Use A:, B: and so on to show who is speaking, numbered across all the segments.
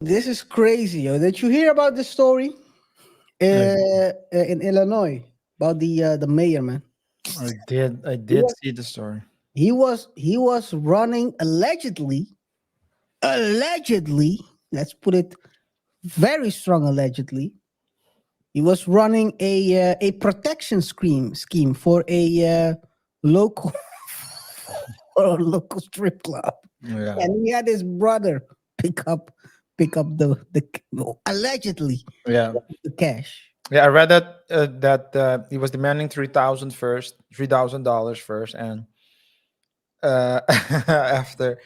A: This is crazy. Yo. Did you hear about the story
B: I,
A: in Illinois about the mayor, man?
B: I
A: He
B: did
A: was
B: see the story.
A: he was running allegedly. Let's put it very strong. Allegedly, he was running a protection scheme for a local for a local strip club,
B: Yeah,
A: and he had his brother pick up the allegedly
B: yeah,
A: the cash.
B: yeah. I read that he was demanding $3,000 first, and uh, after,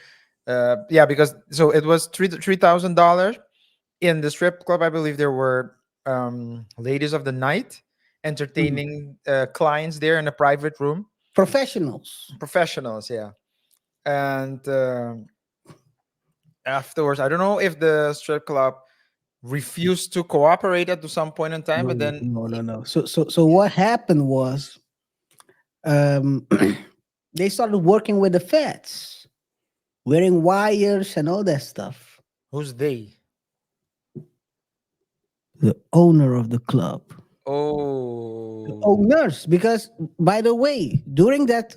B: yeah, because so it was $3,000 in the strip club. I believe there were ladies of the night
A: Mm.
B: entertaining clients there in a private room,
A: Professionals.
B: professionals, yeah, and afterwards, I don't know if the strip club refused to cooperate at some point in time, but
A: No,
B: then
A: no, no, no. So what happened was um, they started working with the feds, wearing wires and all that stuff.
B: who's they?
A: The owner of the club, the
B: Oh,
A: owners, because by the way, during that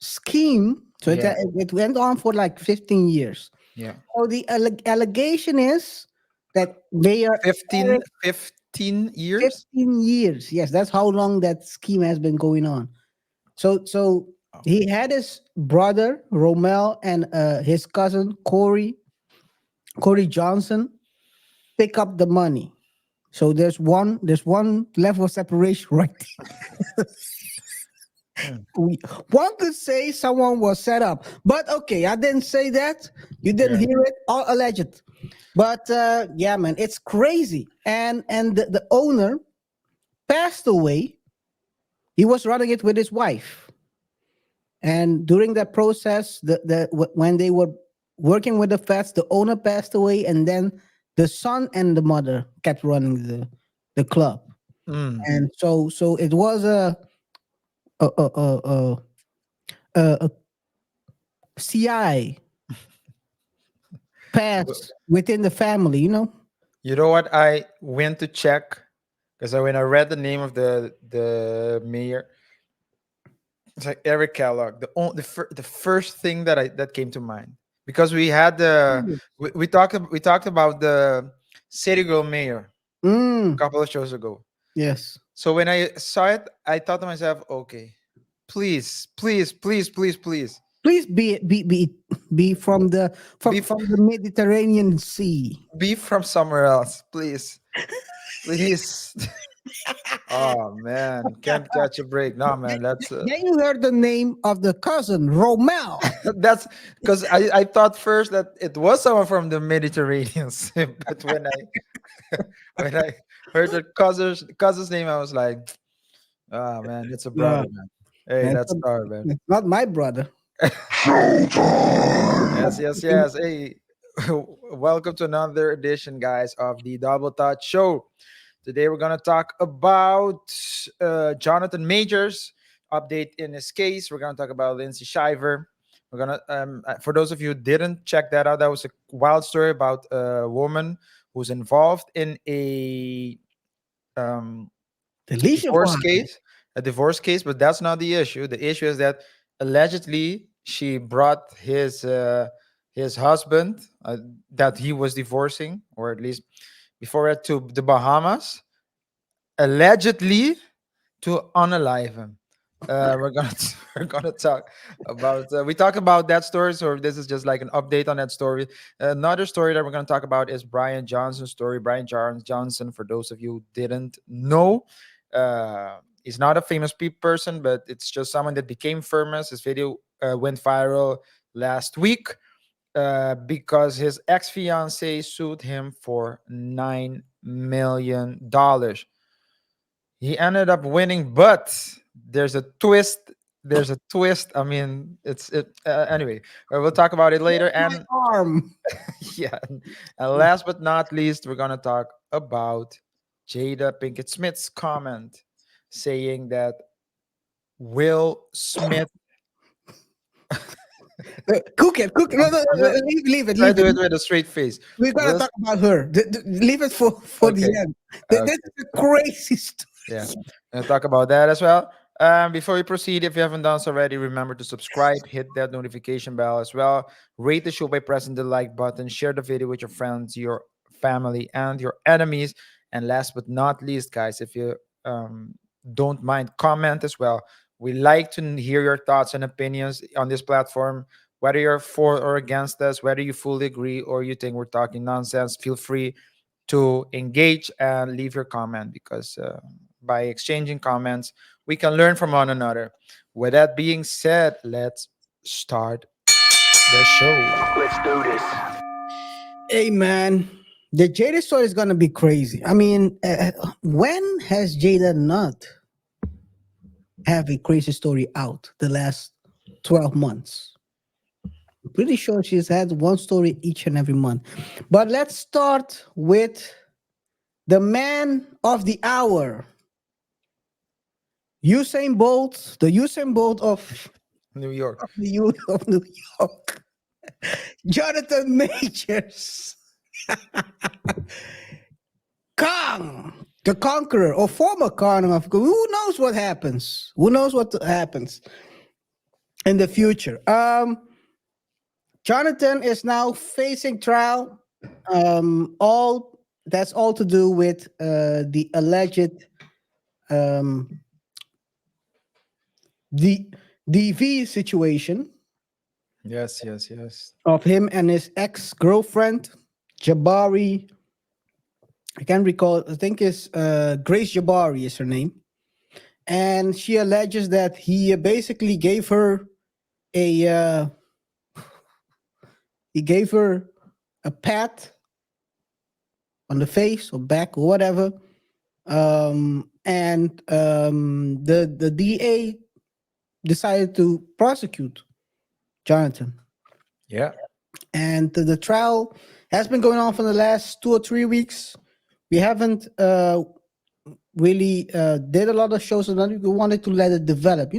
A: scheme, so
B: yeah,
A: it went on for like 15 years.
B: yeah.
A: So the allegation is that Mayor
B: 15,
A: Eric
B: 15 years.
A: 15 years. Yes, that's how long that scheme has been going on. So
B: Oh.
A: he had his brother Romel and his cousin Corey Johnson pick up the money. So there's one level of separation right there.
B: Hmm.
A: One could say someone was set up, but okay, I didn't say that. You didn't
B: Yeah.
A: hear it, all alleged. But yeah, man, it's crazy. And the owner passed away. He was running it with his wife. And during that process, when they were working with the feds, the owner passed away, and then the son and the mother kept running the club.
B: Mm.
A: And so it was a a a, a, a CI pass within the family.
B: You know what? I went to check because when I read the name of the mayor, it's like Eric Kellogg. The first thing that came to mind, because we had the we talked about the City Girl mayor a
A: Mm,
B: couple of shows ago.
A: yes.
B: So when I saw it, I thought to myself, okay, please, please, please, please, please,
A: Please be from the
B: be
A: from the Mediterranean Sea.
B: be from somewhere else, please, please. Oh man, can't catch a break. No man,
A: Then you heard the name of the cousin, Romel.
B: that's because I thought first that it was someone from the Mediterranean Sea, but when I heard the cousin's name, I was like, oh man, it's a
A: No,
B: brother, man. Hey,
A: that's,
B: that's star, man.
A: that's not my brother.
B: Yes, yes, yes. Hey, welcome to another edition, guys, of the Double Touch Show. Today we're gonna talk about Jonathan Majors update in his case. We're gonna talk about Lindsay Shiver. We're gonna, for those of you who didn't check that out, that was a wild story about a woman who's involved in um,
A: Delicious
B: divorce
A: one.
B: case, a divorce case, but that's not the issue. The issue is that allegedly she brought his husband that he was divorcing, or at least before it, to the Bahamas, allegedly to unalive him. We're gonna we're gonna talk about. We talked about that story, so this is just like an update on that story. Another story that we're gonna talk about is Brian Johnson's story. Brian Johnson, for those of you who didn't know, he's not a famous person, but it's just someone that became famous. His video went viral last week because his ex-fiancee sued him for $9 million. He ended up winning, but there's a twist. There's a twist. I mean, it's it. Anyway, we'll talk about it later.
A: My
B: And
A: arm.
B: yeah, and last but not least, we're gonna talk about Jada Pinkett Smith's comment saying that Will Smith
A: Cook it. No, no,
B: I'm
A: no,
B: just
A: leave it,
B: try to
A: leave
B: do
A: it.
B: it with a straight face.
A: We're gonna
B: We'll,
A: talk about her. Leave it for the
B: okay.
A: end. This
B: Okay.
A: is a crazy story.
B: Yeah, and talk about that as well. Before we proceed, if you haven't done so already, remember to subscribe, hit that notification bell as well. Rate the show by pressing the like button. Share the video with your friends, your family, and your enemies. And last but not least, guys, if you um, don't mind, comment as well. We like to hear your thoughts and opinions on this platform. Whether you're for or against us, whether you fully agree or you think we're talking nonsense, feel free to engage and leave your comment because by exchanging comments, we can learn from one another. With that being said, let's start the show.
C: Let's do this.
A: Hey man, the Jada story is gonna be crazy. I mean, when has Jada not have a crazy story out the last 12 months? I'm pretty sure she's had one story each and every month. But let's start with the man of the hour, Usain Bolt, the Usain Bolt
B: New York.
A: of New York, Jonathan Majors. Kong, the conqueror or former Kong of who knows what happens? Who knows what happens in the future? Jonathan is now facing trial. All that's all to do with the alleged um, the DV situation
B: Yes, yes, yes.
A: of him and his ex girlfriend Jabari. I can't recall. I think it's Grace Jabari is her name, and she alleges that he basically gave her a he gave her a pat on the face or back or whatever, and the DA decided to prosecute Jonathan,
B: Yeah.
A: and the trial has been going on for the last 2 or 3 weeks. We haven't really did a lot of shows, and then we wanted to let it develop,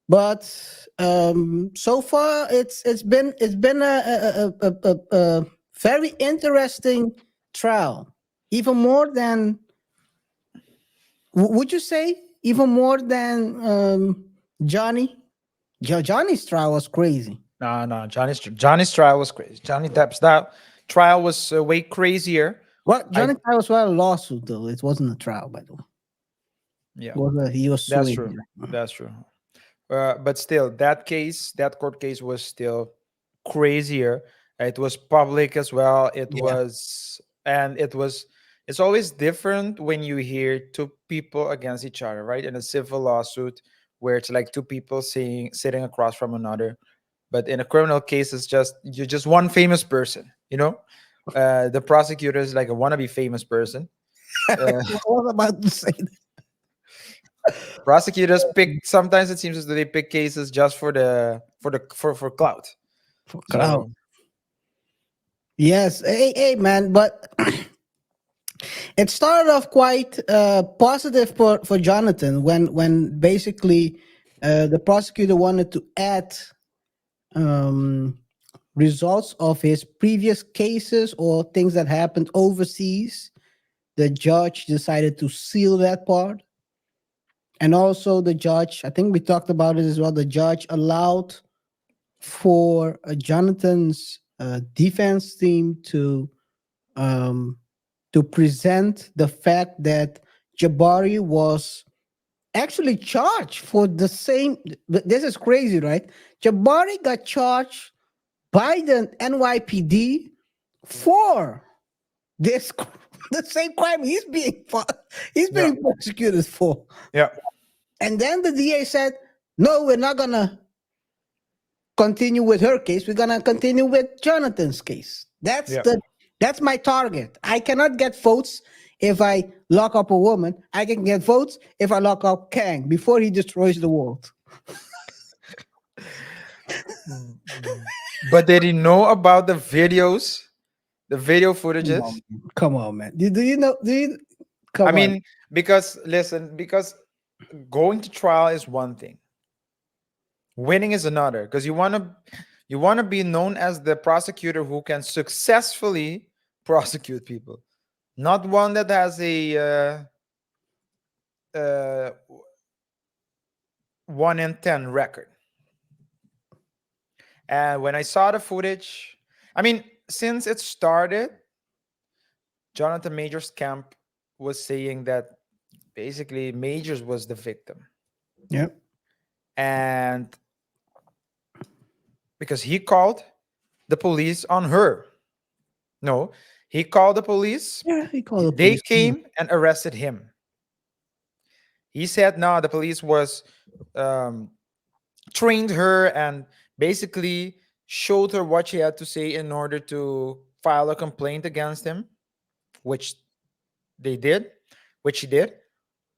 A: but so far it's been a very interesting trial, even more than would you say even more than Johnny. Johnny's trial was crazy.
B: No, no. Johnny's trial was crazy. Johnny Depp's that trial was way crazier.
A: What
B: I
A: Johnny trial was well a lawsuit though. It wasn't a trial, by the way.
B: Yeah,
A: He was
B: that's
A: suing.
B: true. That's true. But still, that case, that court case was still crazier. It was public as well. It
A: Yeah.
B: was, and it was, it's always different when you hear two people against each other, right? In a civil lawsuit where it's like two people sitting across from another. But in a criminal case, it's just, you're just one famous person, you know? The prosecutor is like a wannabe famous person. Uh,
A: I was about to say
B: prosecutors pick, sometimes it seems as though they pick cases just for clout.
A: for crowd.
B: So
A: Yes, hey, man, but it started off quite positive for Jonathan when basically the prosecutor wanted to add um, results of his previous cases or things that happened overseas. The judge decided to seal that part. And also, the judge, I think we talked about it as well, the judge allowed for Jonathan's defense team um, to present the fact that Jabari was actually charged for the same. This is crazy, right? Jabari got charged by the NYPD for this the same crime he's
B: yeah,
A: being prosecuted for.
B: yeah,
A: And then the DA said, "No, we're not gonna continue with her case. We're gonna continue with Jonathan's case.
B: yeah.
A: That's my target. I cannot get votes if I lock up a woman. I can get votes if I lock up Kang before he destroys the world."
B: But did he know about the videos, the video
A: Come on,
B: footages?
A: man. Come on, man. Do you know? Do you?
B: I
A: Come on.
B: mean, because listen, because going to trial is one thing. Winning is another, because you want to be known as the prosecutor who can successfully prosecute people, not one that has a uh, 1 in 10 record. And when I saw the footage, I mean, since it started, Jonathan Majors' camp was saying that basically Majors was the victim.
A: Yeah.
B: And because he called the police on her. No, he called the police.
A: Yeah, he called the
B: They
A: police. Yeah.
B: came and arrested him. He said, no, the police was um, trained her and basically showed her what she had to say in order to file a complaint against him, which they did, which she did.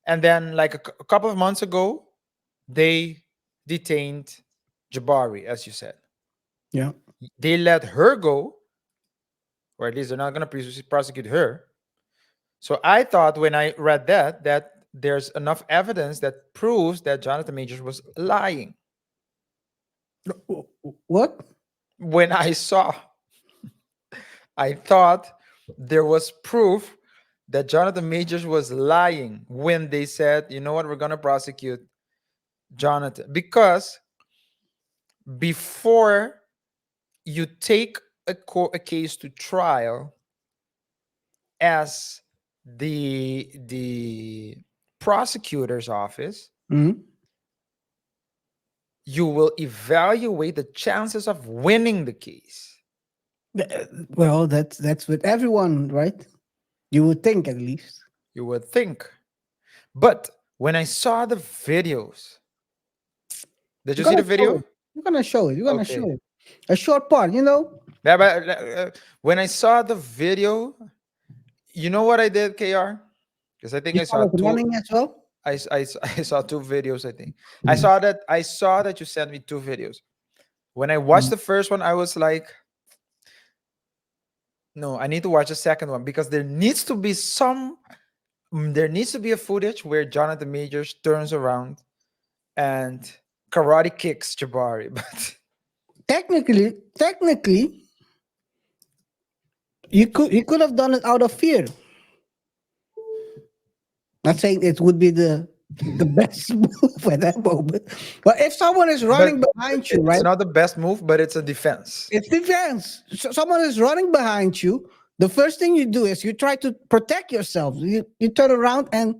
B: And then, like a couple of months ago, they detained Jabari, as you said.
A: Yeah.
B: They let her go, or at least they're not going to prosecute her. So I thought when I read that there's enough evidence that proves that Jonathan Majors was lying.
A: What?
B: When I thought there was proof that Jonathan Majors was lying when they said, you know what, we're going to prosecute Jonathan. Because before you take a case to trial, as the prosecutor's office,
A: Mhm.
B: you will evaluate the chances of winning the case.
A: Well, that's with everyone, right? You would think, at least.
B: You would think. But when I saw the videos, did you
A: You're
B: see
A: gonna
B: the
A: show
B: video?
A: it. You're gonna show it. You're gonna show
B: Okay.
A: it. A short part, you know.
B: Yeah, but, when I saw the video, you know what I did, KR? Because I think
A: You
B: I
A: saw
B: saw
A: it
B: two.
A: running as well.
B: I saw two videos. I think
A: Mhm.
B: I saw that you sent me two videos. When I watched
A: Mhm.
B: the first one, I was like, no, I need to watch the second one because there needs to be a footage where Jonathan Majors turns around and karate kicks Jabari. But
A: Technically, you could have done it out of fear. Not saying it would be the best move at that moment, but if someone is
B: but
A: running behind you,
B: it's
A: right?
B: not the best move, but it's a defense.
A: It's defense. So someone is running behind you. The first thing you do is you try to protect yourself. You turn around and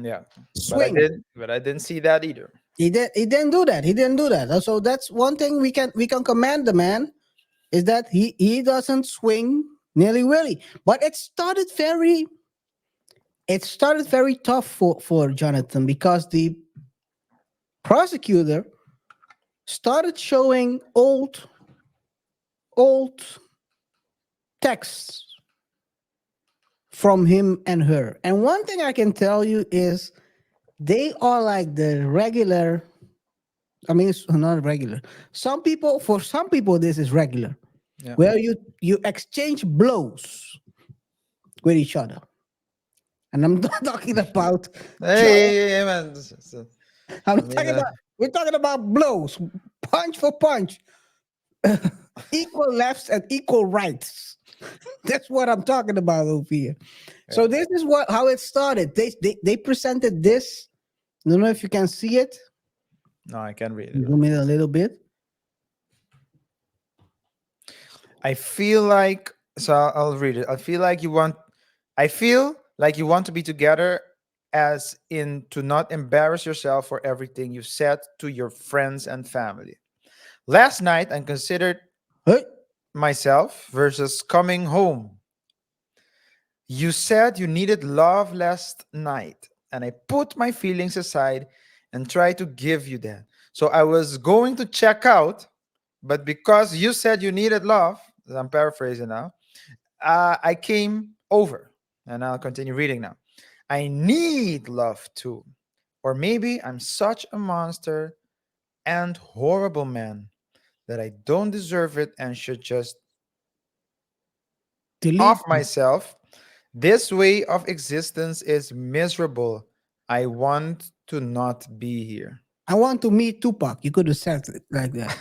B: Yeah. But
A: swing.
B: I didn't see that either.
A: He didn't do that. He didn't do that. So that's one thing we can commend the man, is that he doesn't swing nearly willy. But it started very tough for Jonathan, because the prosecutor started showing old texts from him and her. And one thing I can tell you is they are like the regular. I mean, it's not regular. For some people, this is regular,
B: Yeah.
A: where you exchange blows with each other. And I'm not talking about.
B: Hey, man.
A: I'm
B: I mean,
A: talking about. We're talking about blows, punch for punch, equal lefts and equal rights. That's what I'm talking about over here.
B: yeah.
A: So this is how it started. They presented this. I don't know if you can see it.
B: No, I can read it.
A: Zoom in a little bit.
B: I feel like so I'll read it. I feel like you want to be together, as in to not embarrass yourself for everything you said to your friends and family. Last night I considered
A: Hey,
B: myself versus coming home. You said you needed love last night, and I put my feelings aside and tried to give you that. So I was going to check out, but because you said you needed love, I'm paraphrasing now, I came over. And I'll continue reading now. I need love too. Or maybe I'm such a monster and horrible man that I don't deserve it and should just
A: delete.
B: off myself. This way of existence is miserable. I want to not be here.
A: I want to meet Tupac. You could have said it like that.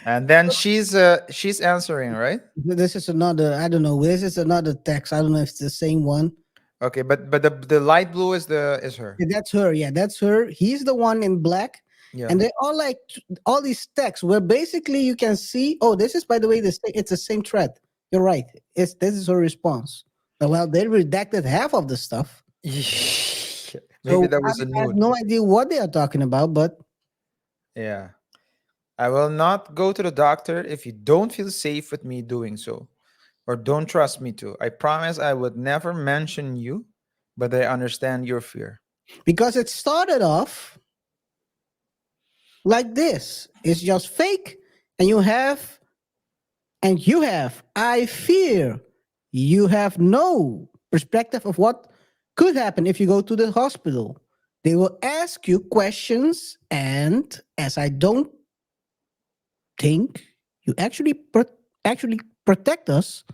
B: And then she's answering, right?
A: This is another, I don't know. This is another text. I don't know if it's the same one.
B: Okay, but the light blue is her.
A: Yeah, that's her. Yeah, that's her. He's the one in black.
B: Yeah.
A: And they all like all these texts where basically you can see, oh, this is, by the way, it's the same thread. You're right. This is her response. Well, they redacted half of the stuff.
B: Maybe
A: So
B: that was a
A: I have
B: nude.
A: no idea what they are talking about, but
B: Yeah. I will not go to the doctor if you don't feel safe with me doing so, or don't trust me to. I promise I would never mention you, but I understand your fear.
A: because it started off like this. It's just fake. And you have, I fear you have no perspective of what could happen if you go to the hospital. They will ask you questions, and as I don't think you actually protect us,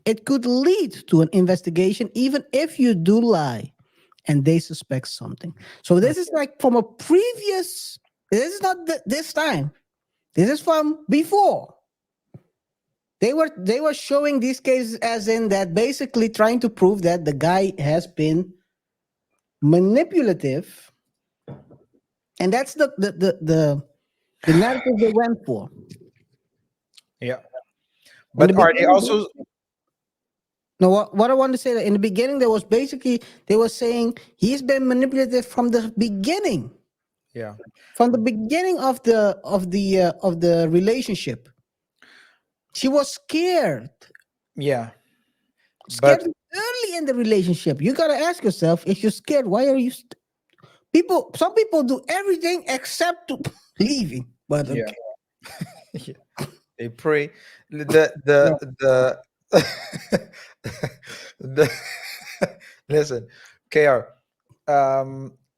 A: it could lead to an investigation, even if you do lie and they suspect something. So this is like from a previous. This is not this time. This is from before. They were showing these cases as in that basically trying to prove that the guy has been manipulative, and that's the narrative they went for.
B: Yeah.
A: In the
B: But are they
A: beginning,
B: also
A: no, what I want to say that in the beginning there was basically they were saying he's been manipulative
B: yeah.
A: from the beginning of the relationship. She was
B: Yeah.
A: scared
B: But
A: early in the relationship. You gotta ask yourself, if you're scared, why are you? People, some people do everything except to leaving. But
B: yeah.
A: okay,
B: Yeah. They pray. The the listen, KR.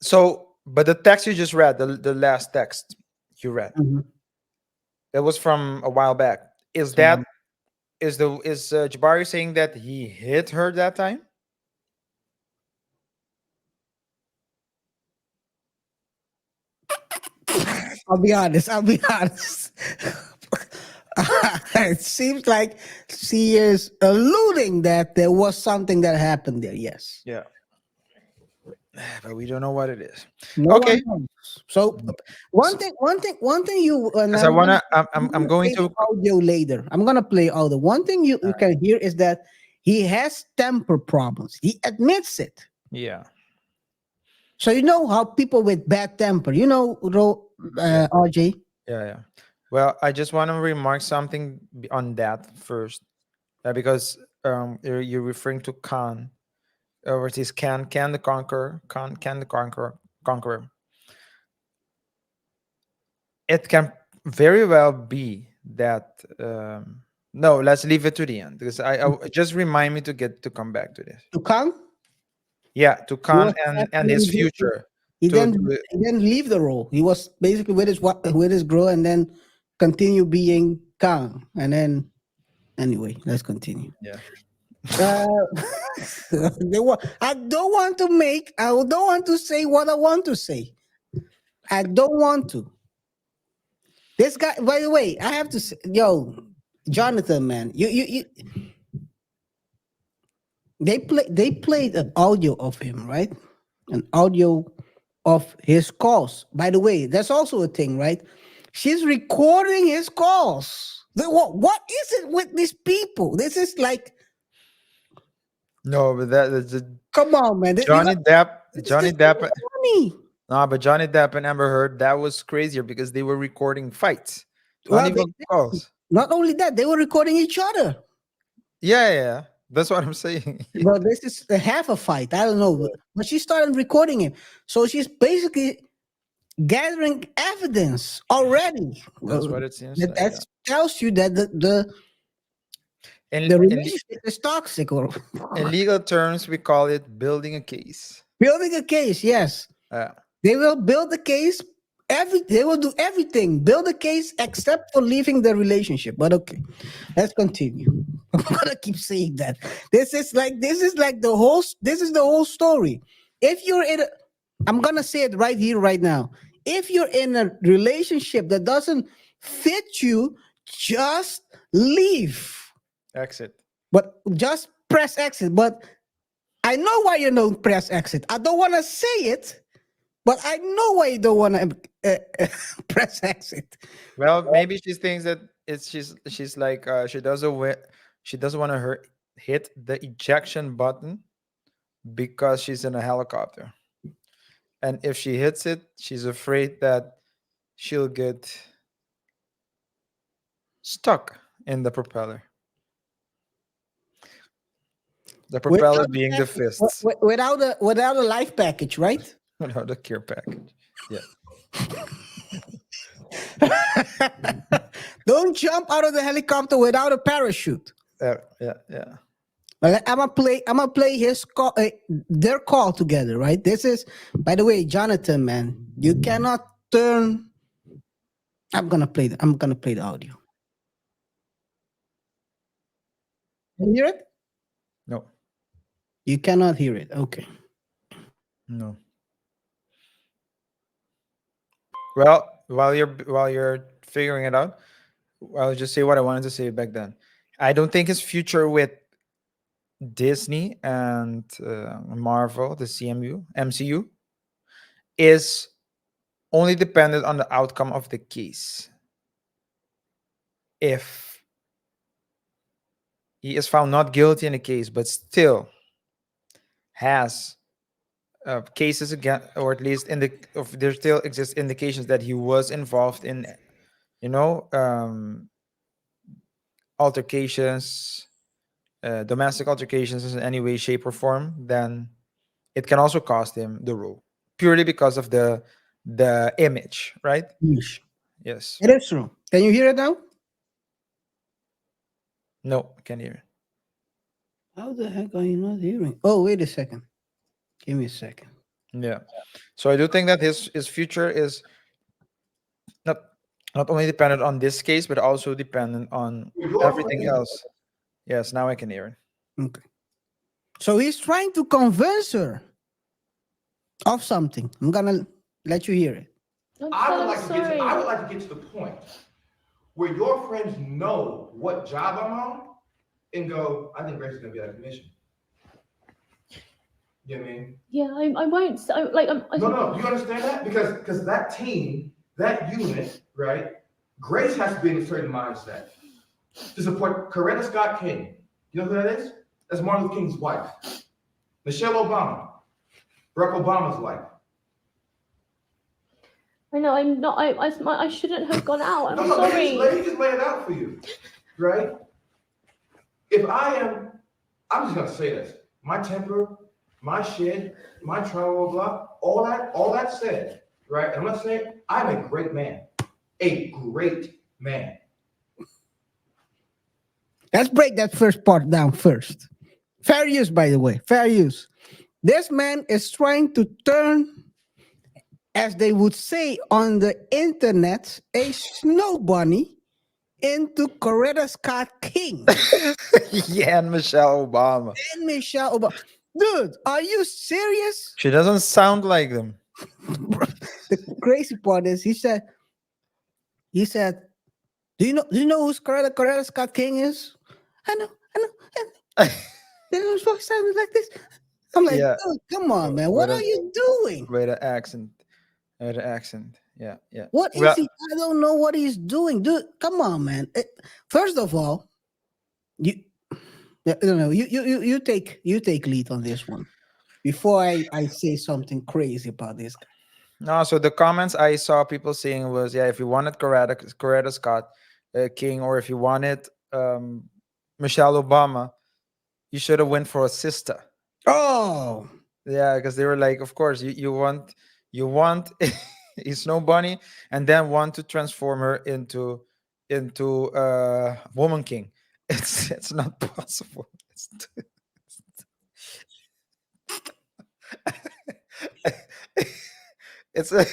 B: So but the text you just read, the last text you read,
A: Mhm.
B: that was from a while back. Is
A: So
B: that is Jabari saying that he hit her that time?
A: I'll be honest. I'll be honest. It seems like she is alluding that there was something that happened there. Yes.
B: Yeah. But we don't know what it is.
A: No one
B: Okay.
A: knows. So one thing you and
B: Because I wanna
A: I'm
B: I'm
A: gonna
B: going
A: play the
B: to
A: audio later. I'm gonna play audio. One thing you can hear is that he has temper problems. He admits it.
B: yeah.
A: So you know how people with bad temper,
B: Yeah.
A: RJ.
B: Yeah, yeah. Well, I just want to remark something on that first, because you're referring to Khan, or it is Can the Conqueror, Can the Conqueror. It can very well be that. No, let's leave it to the end because I just remind me to get to come back to this.
A: To come,
B: Yeah, to
A: he
B: Khan
A: was
B: and his
A: actually
B: future.
A: he
B: To,
A: didn't
B: to
A: he didn't leave the role. He was basically with his girl and then continue being Kang. And then anyway, let's continue.
B: yeah.
A: Uh, I don't want to say what I want to say. I don't want to. This guy, by the way, I have to say, yo, Jonathan, man, you they played an audio of him, right? An audio of his calls. By the way, that's also a thing, right? She's recording his calls. What is it with these people? This is like,
B: No, but that's
A: come on, man.
B: Johnny Depp.
A: This
B: Johnny
A: is
B: Depp.
A: funny.
B: No, but Johnny Depp and Amber Heard, that was crazier because they were recording fights, not
A: Well,
B: even calls.
A: not only that, they were recording each other.
B: Yeah, yeah, yeah. That's what I'm saying. Yeah,
A: Well, this is a half a fight. I don't know, but she started recording him, so she's basically gathering evidence already.
B: that's
A: Well,
B: what it seems
A: that
B: like. Yeah.
A: tells you that
B: In,
A: the
B: in le-
A: relationship is toxic or
B: in legal terms, we call it building a case.
A: building a case. Yes,
B: Uh,
A: they will build the case. They will do everything, build a case except for leaving the relationship. But okay, let's continue. I'm gonna keep saying that. This is like the whole. This is the whole story. If you're in a, I'm gonna say it right here, right now. If you're in a relationship that doesn't fit you, just leave.
B: Exit.
A: But just press exit. But I know why you don't press exit. I don't want to say it, but I know why you don't want to press exit.
B: Well, maybe she thinks that she's like she doesn't want to hit the ejection button because she's in a helicopter, and if she hits it, she's afraid that she'll get stuck in the propeller. The propeller
A: Without
B: being the fists,
A: without a life package, right?
B: without the care package. Yeah.
A: Don't jump out of the helicopter without a parachute.
B: Yeah.
A: Well, I'm gonna play his call, their call together, right? This is, by the way, Jonathan, man. You cannot turn. I'm gonna play the audio. Can you hear it?
B: No.
A: You cannot hear it. Okay.
B: No. Well, while you're figuring it out, I'll just say what I wanted to say back then. I don't think his future with Disney and Marvel, the MCU, is only dependent on the outcome of the case. If he is found not guilty in the case, but still has cases again, or at least there still exists indications that he was involved in, you know, altercations, domestic altercations in any way, shape, or form, then it can also cost him the role purely because of the image, right?
A: Yeesh.
B: Yes.
A: It is true. Can you hear it now?
B: No, I can't hear.
A: How the heck are you not hearing? Oh, wait a second. Give me a second.
B: Yeah. So I do think that his future is not not only dependent on this case, but also dependent on everything else. Yes, now I can hear it.
A: Okay. So he's trying to convince her of something. I'm gonna let you hear it.
C: I'm
D: I would
C: so
D: like to get
C: sorry.
D: to, I would like to get to the point where your friends know what job I'm on and go, I think Grace is gonna be out of commission. You know what I mean?
C: Yeah, I won't.
D: No, you understand that? Because that team, that unit, right? Grace has to be in a certain mindset to support Coretta Scott King. You know who that is? That's Martin Luther King's wife. Michelle Obama, Barack Obama's wife.
C: I know I'm not. I shouldn't have gone out. I'm
D: No,
C: sorry.
D: let me just lay it out for you, right? If I'm just gonna say this. My temper, my shit, my trauma, blah, all that said, right? And I'm not saying I'm a great man. A great man.
A: Let's break that first part down first. Fair use, by the way. Fair use. This man is trying to turn, as they would say on the internet, a snow bunny into Coretta Scott King
B: Yeah, and Michelle Obama.
A: and Michelle Obama. Dude, are you serious?
B: She doesn't sound like them.
A: The crazy part is he said, do you know who Coretta Scott King is? I know. They don't supposed to sound like this. I'm like,
B: Yeah.
A: dude, come on, man. What
B: With
A: are
B: a
A: you doing?
B: with an accent. With an accent. Yeah.
A: What is
B: Well,
A: he? I don't know what he's doing, dude. Come on, man. First of all, you no, you take lead on this one before I say something crazy about this guy.
B: no, so the comments I saw people saying was, yeah, if you wanted Coretta Scott King, or if you wanted Michelle Obama, you should have went for a sister.
A: Oh,
B: Yeah, because they were like, of course, you want a snow bunny, and then want to transform her into woman king. It's not possible. It's a,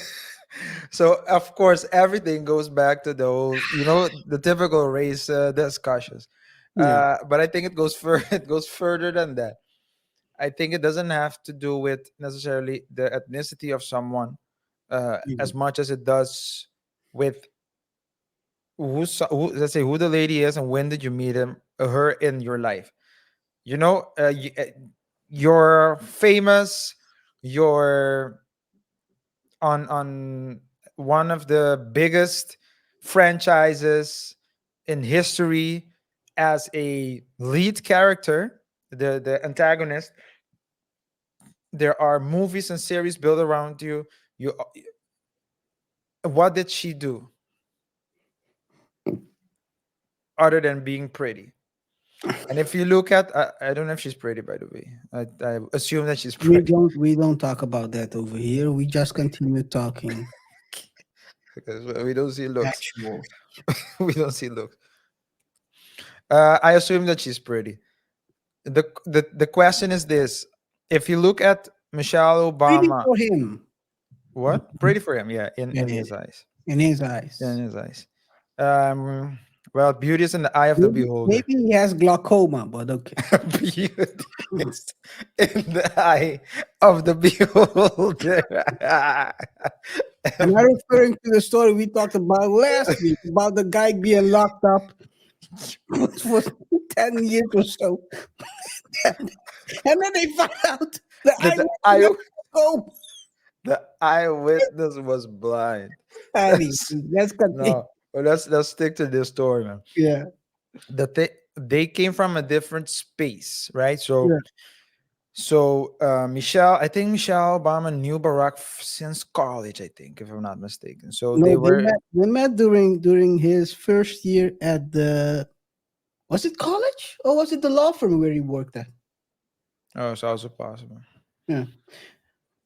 B: so of course everything goes back to the whole, the typical race discussions.
A: yeah.
B: But I think it goes it goes further than that. I think it doesn't have to do with necessarily the ethnicity of someone as much as it does with let's say who the lady is and when did you meet her in your life. You know, you're famous, you're on one of the biggest franchises in history as a lead character, the antagonist. There are movies and series built around you. You, what did she do other than being pretty? And if you look at, I don't know if she's pretty, by the way. I assume that she's
A: We
B: pretty
A: don't talk about that over here. We just continue talking
B: because we don't see looks.
A: actual.
B: We don't see looks. I assume that she's pretty. The question is this: if you look at Michelle
A: Pretty
B: Obama,
A: for him.
B: what pretty for him? Yeah,
A: Yeah,
B: in his eyes.
A: in his eyes.
B: Yeah, in his eyes. Well, beauty is in the eye of the beholder.
A: Maybe he has glaucoma, but okay.
B: Beauty is in the eye of the beholder.
A: Am I referring to the story we talked about last week about the guy being locked up for 10 years or so? And then they found out
B: The the eyewitness was blind.
A: Let's continue.
B: No, but let's stick to this story, man.
A: Yeah.
B: They came from a different space, right? So
A: Yeah.
B: I think Michelle Obama knew Barack since college, I think, if I'm not mistaken. So
A: No,
B: they were
A: they met during his first year at the, was it college or was it the law firm where he worked at?
B: oh, it's also possible.
A: Yeah.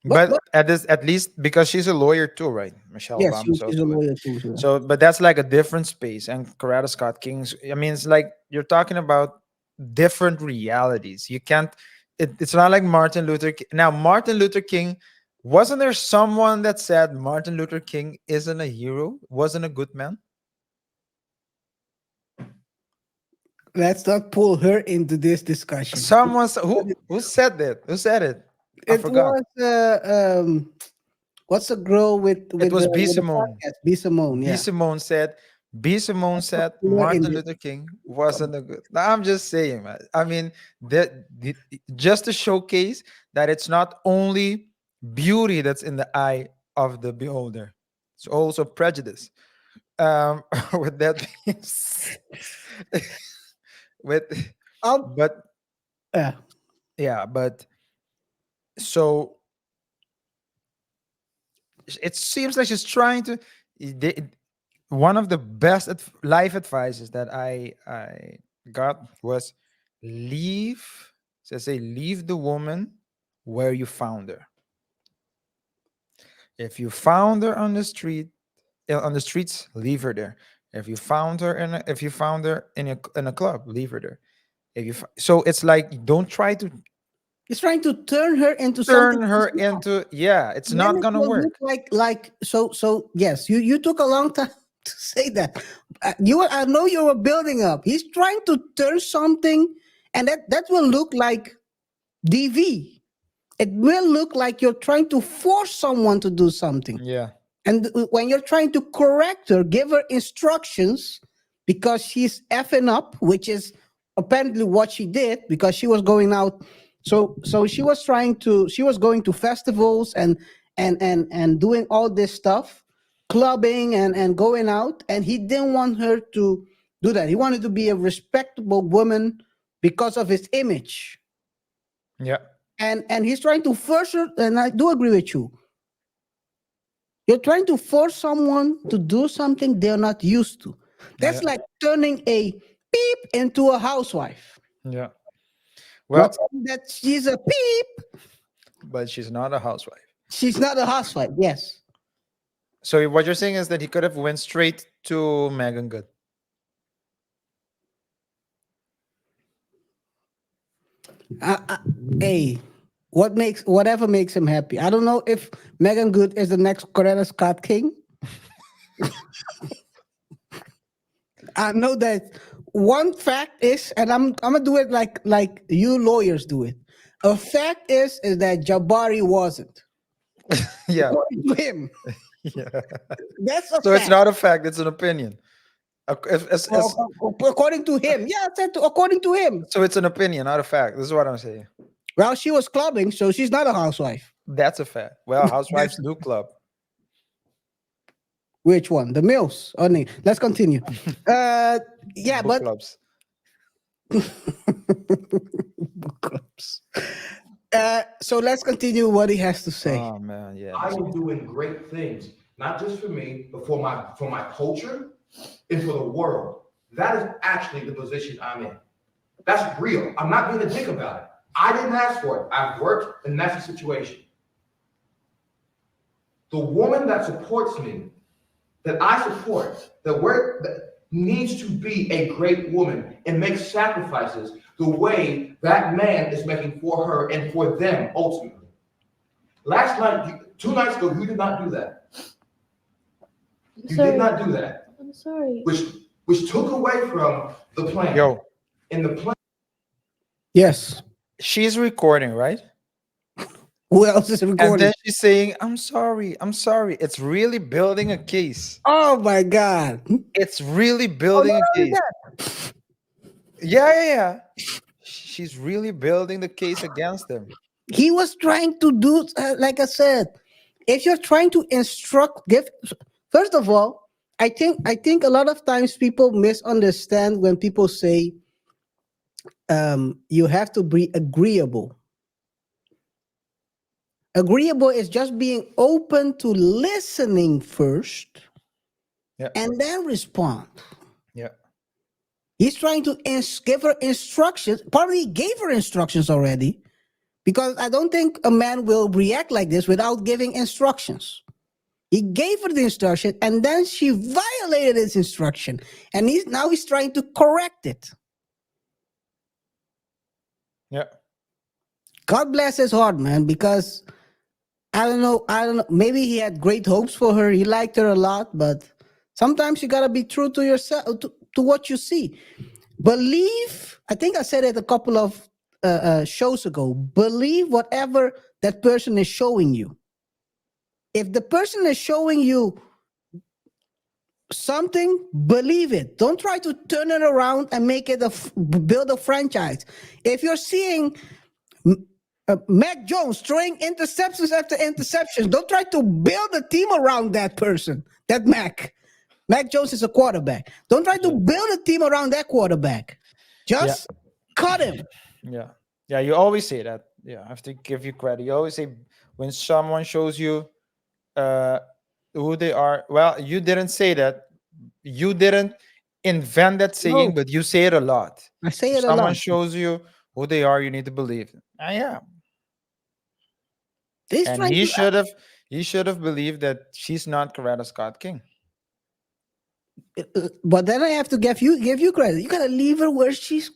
B: But at least because she's a lawyer too, right? Michelle
A: Yes,
B: Obama is
A: she's a
B: also
A: lawyer too.
B: so, but that's like a different space. And Coretta Scott King's, I mean, it's like you're talking about different realities. You can't, it's not like Martin Luther King. Now, Martin Luther King, wasn't there someone that said Martin Luther King isn't a hero, wasn't a good man?
A: Let's not pull her into this discussion.
B: Who said that? Who said it? I
A: It
B: forgot.
A: was what's the girl with
B: It was B.
A: with the
B: Simone.
A: podcast? B. Simone,
B: B.
A: yeah.
B: Simone said
A: Popular in
B: Martin
A: this-
B: Luther King wasn't a good. Now, I'm just saying, man. I mean, just to showcase that it's not only beauty that's in the eye of the beholder, it's also prejudice. With that being said, with
A: Um,
B: but
A: yeah.
B: yeah, but so it seems like she's trying to. One of the best life advices that I got was leave. So say leave the woman where you found her. If you found her on the streets, leave her there. If you found her if you found her in a club, leave her there. So it's like don't try to
A: He's trying to turn her into
B: turn
A: something.
B: her
A: she's not.
B: into it's
A: Then
B: not
A: it
B: gonna
A: will
B: work.
A: look like so yes, you took a long time to say that. I know you were building up. He's trying to turn something, and that will look like DV. It will look like you're trying to force someone to do something.
B: Yeah.
A: And when you're trying to correct her, give her instructions because she's effing up, which is apparently what she did because she was going out. So she was going to festivals and doing all this stuff, clubbing and going out, and he didn't want her to do that. He wanted to be a respectable woman because of his image.
B: Yeah.
A: And he's trying to force her, and I do agree with you. You're trying to force someone to do something they're not used to. That's
B: Yeah.
A: like turning a beep into a housewife.
B: Yeah. Well,
A: Not saying that she's a beep.
B: but she's not a housewife.
A: She's not a housewife. Yes.
B: So what you're saying is that he could have went straight to Megan Good.
A: Hey, whatever makes him happy. I don't know if Megan Good is the next Coretta Scott King. I know that one fact is, and I'm gonna do it like you lawyers do it. A fact is that Jabari wasn't.
B: Yeah.
A: According to him.
B: Yeah.
A: That's a
B: So it's
A: fact.
B: not a fact, it's an opinion.
A: According to him. Yeah, I said according to him.
B: So it's an opinion, not a fact. This is what I'm saying.
A: Well, she was clubbing, so she's not a housewife.
B: That's a fact. Well, housewives do club.
A: Which one? The Mills. Oh, no. Let's continue. Yeah,
B: Book
A: but
B: clubs.
A: book clubs. So let's continue what he has to say.
B: Oh man, yeah.
D: I am doing great things, not just for me, but for my culture and for the world. That is actually the position I'm in. That's real. I'm not being a dick about it. I didn't ask for it. I've worked, and that's the situation. The woman that supports me, that I support, that needs to be a great woman and make sacrifices the way that man is making for her and for them ultimately. Last night, 2 nights ago, you did not do that. You
C: Sorry.
D: did not do that,
C: I'm sorry.
D: which took away from the plan.
B: Yo,
D: And the plan.
A: Yes.
B: she's recording, right?
A: Who else is
B: And
A: recording?
B: then she's saying, I'm sorry, I'm sorry. It's really building a case.
A: Oh my God.
B: It's really building
A: not
B: a
A: only
B: case. Yeah. She's really building the case against them.
A: He was trying to do, like I said, if you're trying to first of all, I think a lot of times people misunderstand when people say you have to be agreeable. Agreeable is just being open to listening first
B: Yeah.
A: and then respond.
B: Yeah.
A: He's trying to give her instructions. Probably he gave her instructions already, because I don't think a man will react like this without giving instructions. He gave her the instruction, and then she violated his instruction, and he's trying to correct it.
B: Yeah.
A: God bless his heart, man, because I don't know. Maybe he had great hopes for her. He liked her a lot, but sometimes you gotta be true to yourself, to what you see. Believe. I think I said it a couple of shows ago. Believe whatever that person is showing you. If the person is showing you something, believe it. Don't try to turn it around and make it build a franchise. If you're seeing Mac Jones throwing interceptions after interceptions, don't try to build a team around that person, that Mac. Mac Jones is a quarterback. Don't try to build a team around that quarterback. Just cut him.
B: Yeah. Yeah. You always say that. Yeah. I have to give you credit. You always say when someone shows you who they are. Well, you didn't say that. You didn't invent that saying,
A: No.
B: but you say it a lot.
A: I say
B: If
A: it a
B: someone
A: lot.
B: shows you who they are, you need to believe. Yeah.
A: He's
B: And
A: trying
B: he should have believed that she's not Coretta Scott King.
A: but then I have to give you credit. You gotta leave her where she's.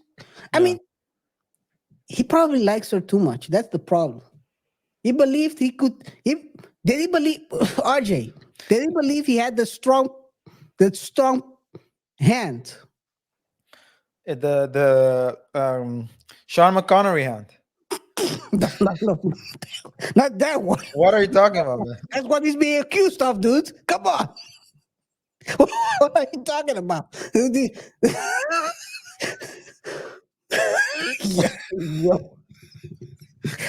A: I
B: Yeah.
A: mean, he probably likes her too much. That's the problem. He believed he could. Did he believe RJ? Did he believe he had the strong hand?
B: The Sean McConnery hand.
A: Not that one.
B: What are you talking about, man?
A: That's what he's being accused of, dude. Come on. What are you talking about? Yeah.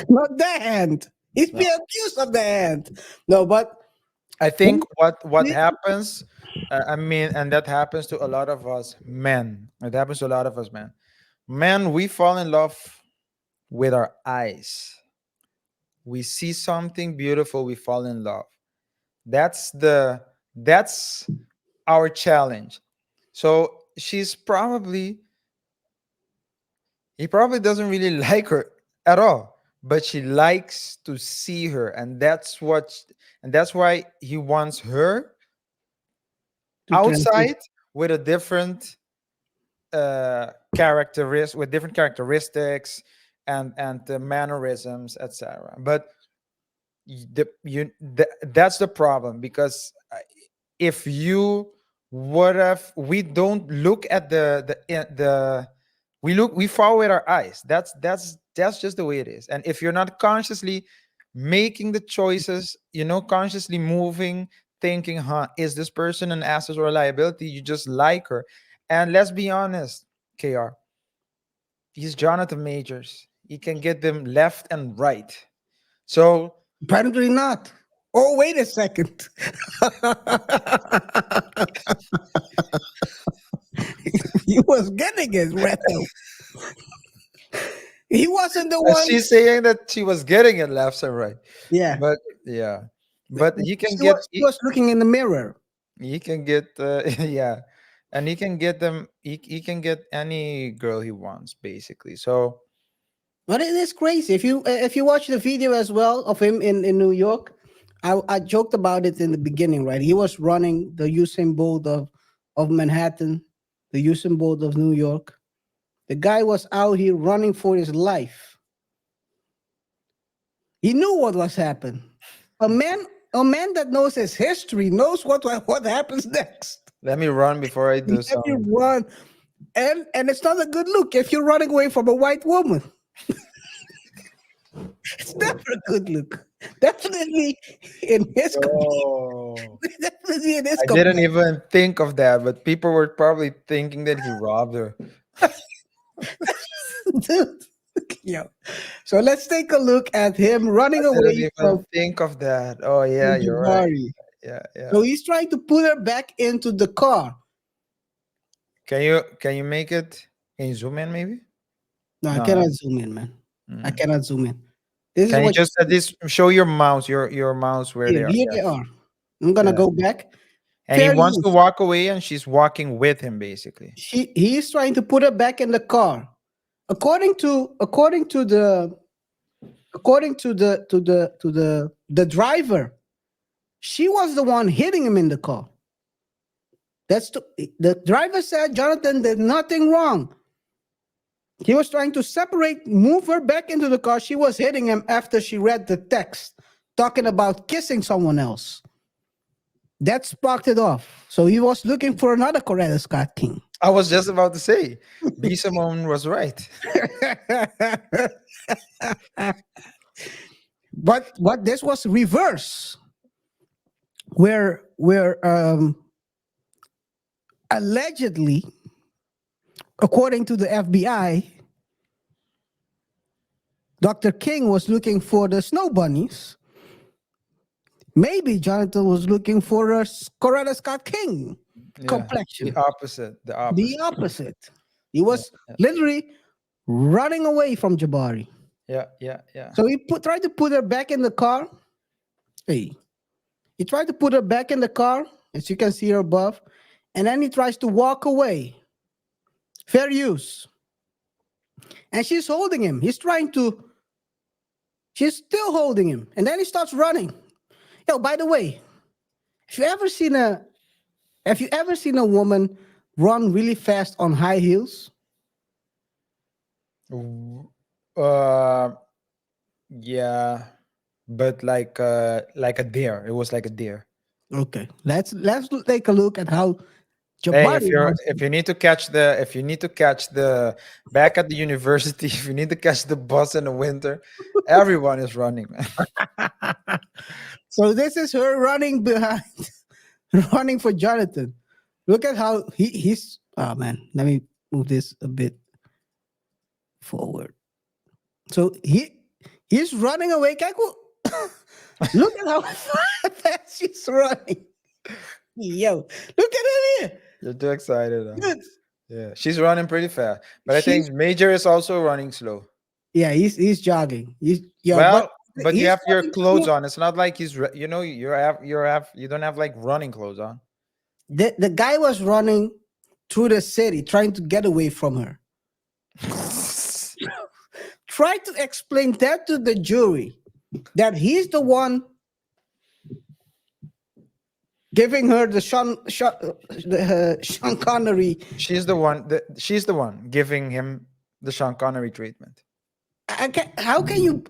A: Not that hand. He's being accused of the hand. No, but
B: I think what happens, I mean, and that happens to a lot of us men. It happens to a lot of us men. Men, we fall in love with our eyes. We see something beautiful, we fall in love. That's our challenge. So he probably doesn't really like her at all, but she likes to see her, and that's why he wants her
A: to
B: outside with a different different characteristics and the mannerisms, etc. But that's the problem, because if you would have, we don't look at the we follow with our eyes. That's just the way it is. And if you're not consciously making the choices, consciously moving, thinking, is this person an asset or a liability? You just like her. And let's be honest, KR, he's Jonathan Majors. He can get them left and right. So
A: Apparently not. Oh, wait a second. He was getting it, Reto. He wasn't the one.
B: she's saying that she was getting it left and right.
A: Yeah.
B: But yeah. But he can
A: She
B: get
A: was, he was looking in the mirror.
B: he can get yeah, and he can get them. He can get any girl he wants, basically. So
A: But it is crazy. If you watch the video as well of him in New York, I joked about it in the beginning, right? He was running the Usain Bolt of Manhattan, the Usain Bolt of New York. The guy was out here running for his life. He knew what was happening. A man that knows his history knows what happens next.
B: let me run before I do
A: Let you
B: something.
A: run, and it's not a good look if you're running away from a white woman. It's never a good look. Definitely in his
B: Oh,
A: definitely in his
B: I didn't even think of that, but people were probably thinking that he robbed her.
A: dude. Yeah. So let's take a look at him running
B: Didn't
A: away
B: even
A: from
B: think of that. Oh yeah, you're right.
A: Jabari.
B: Yeah, yeah.
A: So he's trying to put her back into the car.
B: Can you make it? Can you zoom in maybe?
A: No, I
B: No.
A: cannot zoom in, man. I
B: Mm.
A: cannot zoom in. This is
B: Can you
A: what
B: just at least show your mouse, your mouse where they
A: here,
B: are?
A: here
B: Yeah.
A: they are. I'm gonna
B: Yeah.
A: go back.
B: And he
A: Fair
B: wants to
A: use.
B: walk away, and she's walking with him, basically.
A: He's trying to put her back in the car. According to the driver, she was the one hitting him in the car. The driver said Jonathan did nothing wrong. He was trying to move her back into the car. She was hitting him after she read the text talking about kissing someone else. That sparked it off. So he was looking for another Coretta Scott King.
B: I was just about to say, B. Simone was right.
A: But this was reverse, where allegedly, according to the FBI, Dr. King was looking for the snow bunnies. Maybe Jonathan was looking for a Coretta Scott King
B: Yeah,
A: complexion.
B: the opposite. The opposite.
A: The opposite. He was literally running away from Jabari.
B: Yeah, yeah, yeah.
A: So he tried to put her back in the car. Hey, he tried to put her back in the car, as you can see her above, and then he tries to walk away. Fair use. And she's holding him. She's still holding him. And then he starts running. Yo, by the way, have you ever seen a woman run really fast on high heels?
B: Yeah, but like a deer. It was like a deer.
A: Okay. Let's take a look at how
B: Hey,
A: Jabari
B: if you need to catch the back at the university, if you need to catch the bus in the winter, everyone is running, man.
A: So this is her running behind, running for Jonathan. Look at how he's. Oh man, let me move this a bit forward. So he's running away. Look at how fast she's running. Yo, look at him here.
B: You're too excited. Huh?
A: Dude.
B: Yeah, she's running pretty fast, but I think Major is also running slow.
A: Yeah, he's jogging.
B: But you
A: he's
B: have your
A: running
B: clothes
A: slow.
B: on. It's not like you don't have like running clothes on.
A: The guy was running through the city trying to get away from her. Try to explain that to the jury, that he's the one giving her the Sean Connery.
B: She's the one giving him the Sean Connery treatment.
A: How can you?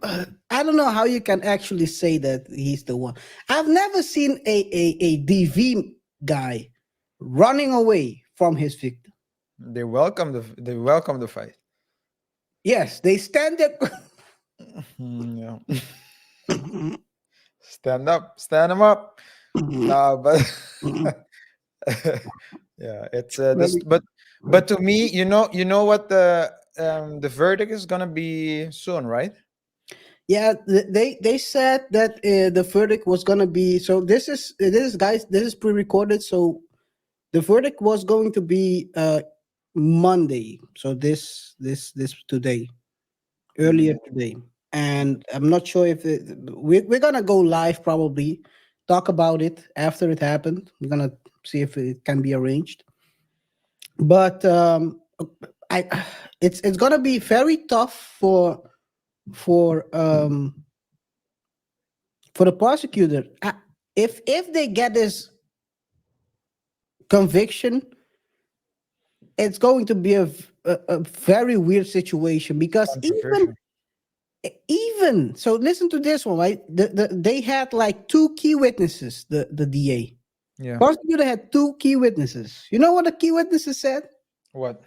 A: I don't know how you can actually say that he's the one. I've never seen a DV guy running away from his victim.
B: They welcome the fight.
A: Yes, they stand there.
B: Yeah. Stand up, stand them up. Nah, but yeah, it's this,
A: Really?
B: but to me, you know what the verdict is gonna be soon, right?
A: Yeah, they said that the verdict was gonna be. So this is guys. This is pre-recorded. So the verdict was going to be Monday. So this today, earlier today, and I'm not sure if we're gonna go live probably, talk about it after it happened. We're gonna see if it can be arranged. But I it's gonna be very tough for um for the prosecutor. If they get this conviction, it's going to be a very weird situation because
B: Controversial.
A: even so, listen to this one, right? They had like two key witnesses. The DA
B: Yeah.
A: prosecutor had two key witnesses. You know what the key witnesses said?
B: What?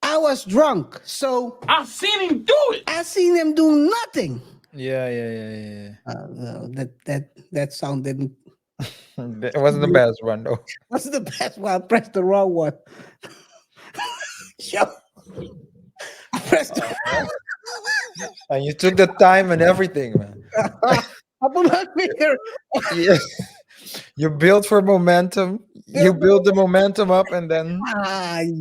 A: I was drunk, so
E: I seen him do it.
A: I seen him do nothing.
B: Yeah, yeah, yeah,
A: That sounded
B: yeah. It wasn't the best one though.
A: what's the best one? I pressed the wrong one. Yo, I pressed the
B: And you took the time and everything, man.
A: I put my finger.
B: Yeah. You build for momentum. You build the momentum up, and then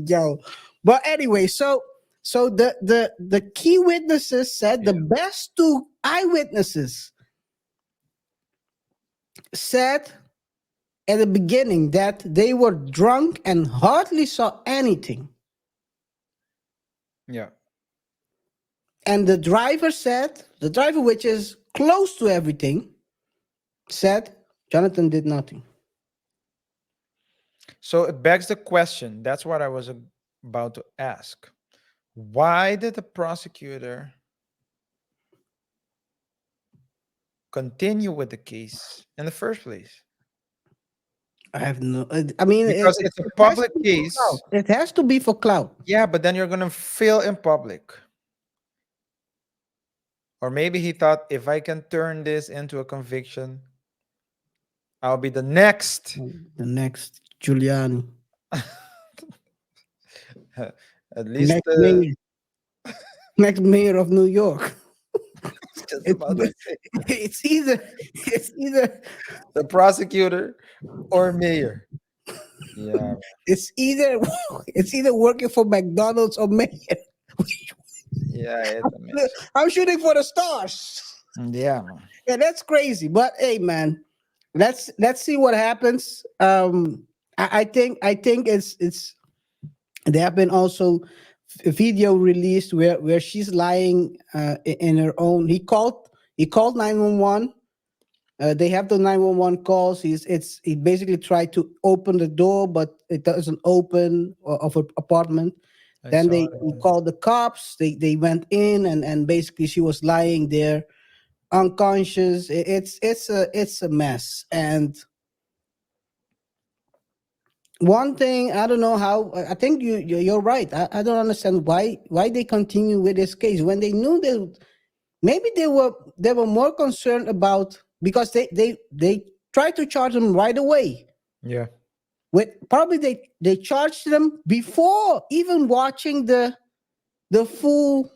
A: Yo. But anyway, so the key witnesses said the best two eyewitnesses said at the beginning that they were drunk and hardly saw anything.
B: yeah,
A: And the driver said, the driver, which is close to everything, said Jonathan did nothing.
B: so it begs the question. That's what I was about to ask. Why did the prosecutor continue with the case in the first place?
A: I have no. I mean,
B: Because it's a
A: has to
B: public
A: be for
B: case.
A: clout. It has to be for clout.
B: Yeah, but then you're gonna fail in public. Or maybe he thought, if I can turn this into a conviction, I'll be the next.
A: The next Giuliani,
B: At least
A: next mayor, next mayor of New York.
B: just
A: It's,
B: about to say
A: it's either
B: the prosecutor or mayor. Yeah,
A: it's either it's either working for McDonald's or mayor.
B: yeah, it's a mess.
A: I'm shooting for the stars.
B: Yeah, man.
A: Yeah, that's crazy. But hey, man, let's see what happens. I think it's there have been also a video released where she's lying in her own. He called 911. They have the 911 calls. He basically tried to open the door, but it doesn't open of an apartment.
B: I
A: Then
B: saw
A: he
B: that.
A: called the cops. They went in and basically she was lying there unconscious. It's a mess. And one thing I don't know how. I think you're right. I don't understand why they continue with this case when they knew that maybe they were more concerned about because they tried to charge them right away.
B: Yeah,
A: With probably they charged them before even watching the full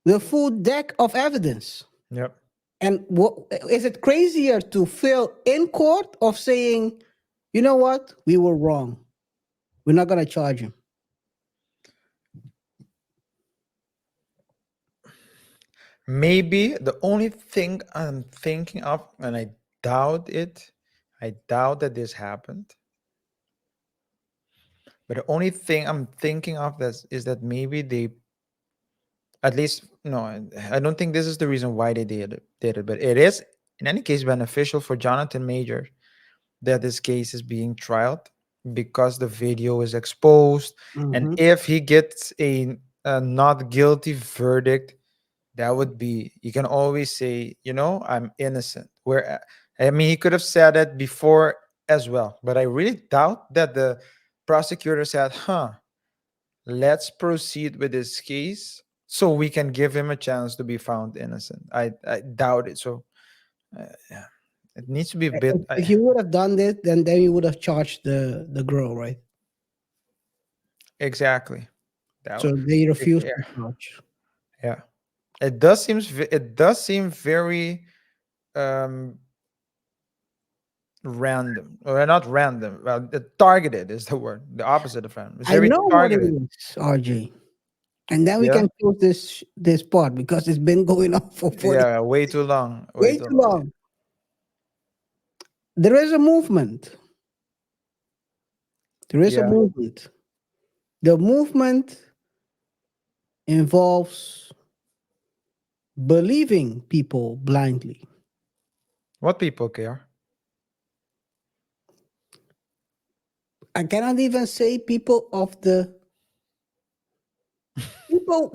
A: the full deck of evidence.
B: yep.
A: And what is it crazier to fail in court of saying, you know what, we were wrong, we're not gonna charge him.
B: Maybe the only thing I'm thinking of, and I doubt it, I doubt that this happened. But the only thing I'm thinking of is that maybe they, at least, no, I don't think this is the reason why they did it. But it is, in any case, beneficial for Jonathan Major that this case is being trialed because the video is exposed. And
A: Mhm.
B: if he gets a not guilty verdict, that would be, you can always say, I'm innocent. I mean, he could have said it before as well, but I really doubt that the prosecutor said, let's proceed with this case so we can give him a chance to be found innocent. I doubt it. So yeah, it needs to be a bit.
A: If you would have done this, then you would have charged the girl, right?
B: Exactly. That,
A: So they refused
B: yeah,
A: to charge.
B: yeah. It does seem very um random, or not random. Well, targeted is the word. The opposite of random. It's
A: I
B: very
A: know what it
B: targeted.
A: is, RJ. And then we
B: Yeah.
A: can close this part because it's been going on for 40
B: Yeah. Way too long. Way
A: way
B: too
A: too
B: long.
A: long. There is a movement. There is a
B: Yeah.
A: movement. The movement involves believing people blindly.
B: What people care?
A: I cannot even say people of the people.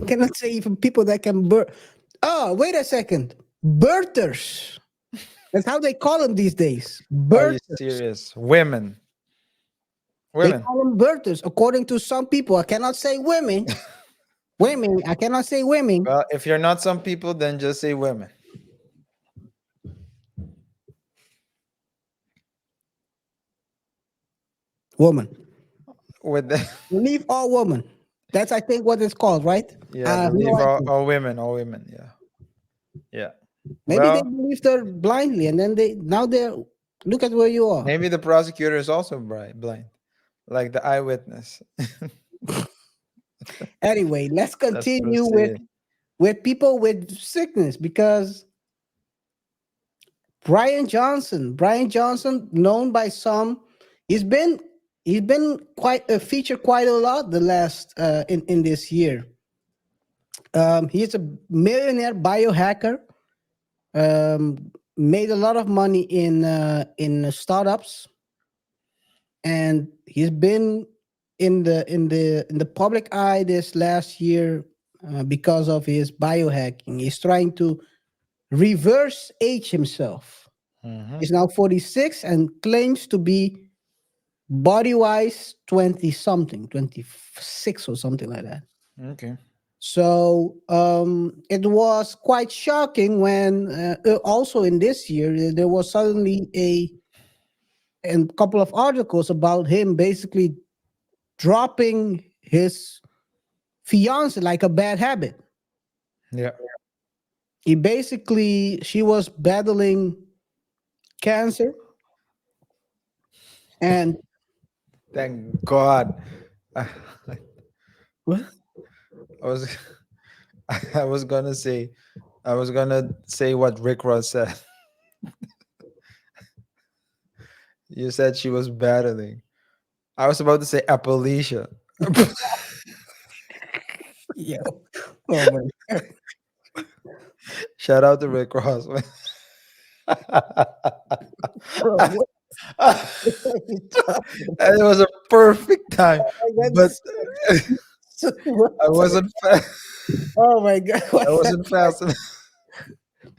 A: I cannot say even people that can birth. Oh, wait a second. Birthers. That's how they call them these days.
B: Are you
A: Birthers.
B: serious? Women.
A: They
B: Women.
A: call them birthers. According to some people, I cannot say women. Women. I cannot say women.
B: Well, if you're not some people, then just say women.
A: Woman.
B: With the
A: Believe all women. That's I think what it's called, right?
B: yeah,
A: No
B: believe
A: idea.
B: all women, all women. Yeah. Yeah.
A: Maybe they
B: Well,
A: believed her blindly, and then they're look at where you are.
B: maybe the prosecutor is also blind, like the eyewitness.
A: Anyway, let's
B: Let's
A: continue
B: proceed.
A: with people with sickness because Brian Johnson, known by some, he's been quite featured quite a lot the last in this year. He's a millionaire biohacker. Made a lot of money in startups, and he's been in the public eye this last year because of his biohacking. He's trying to reverse age himself.
B: Mhm.
A: He's now 46 and claims to be body wise 20 something, 26 or something like that.
B: Okay.
A: So it was quite shocking when also in this year there was suddenly a couple of articles about him basically dropping his fiance like a bad habit.
B: Yeah.
A: She was battling cancer, and
B: Thank God. I
A: what?
B: was I was gonna say what Rick Ross said. You said she was battling. I was about to say Appalachia.
A: Yeah. Oh my.
B: Shout out to Rick Ross.
A: Bro, what are you talking
B: And it was a perfect time,
A: about?
B: but
A: What?
B: I wasn't
A: Oh my god.
B: I wasn't fast enough.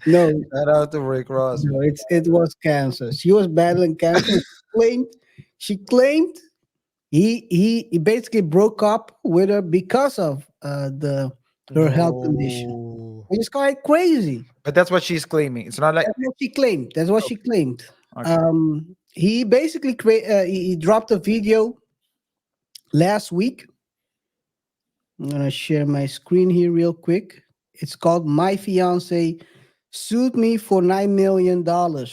A: No,
B: Shout out to Rick Ross,
A: no,
B: man.
A: it was cancer. She was battling cancer. She claimed he basically broke up with her because of the her health condition.
B: No.
A: It's quite crazy.
B: But that's what she's claiming. It's not like
A: That's what she claimed. That's what she claimed.
B: okay.
A: He basically he dropped a video last week. I'm gonna share my screen here real quick. It's called "My Fiance Sued Me for $9 million."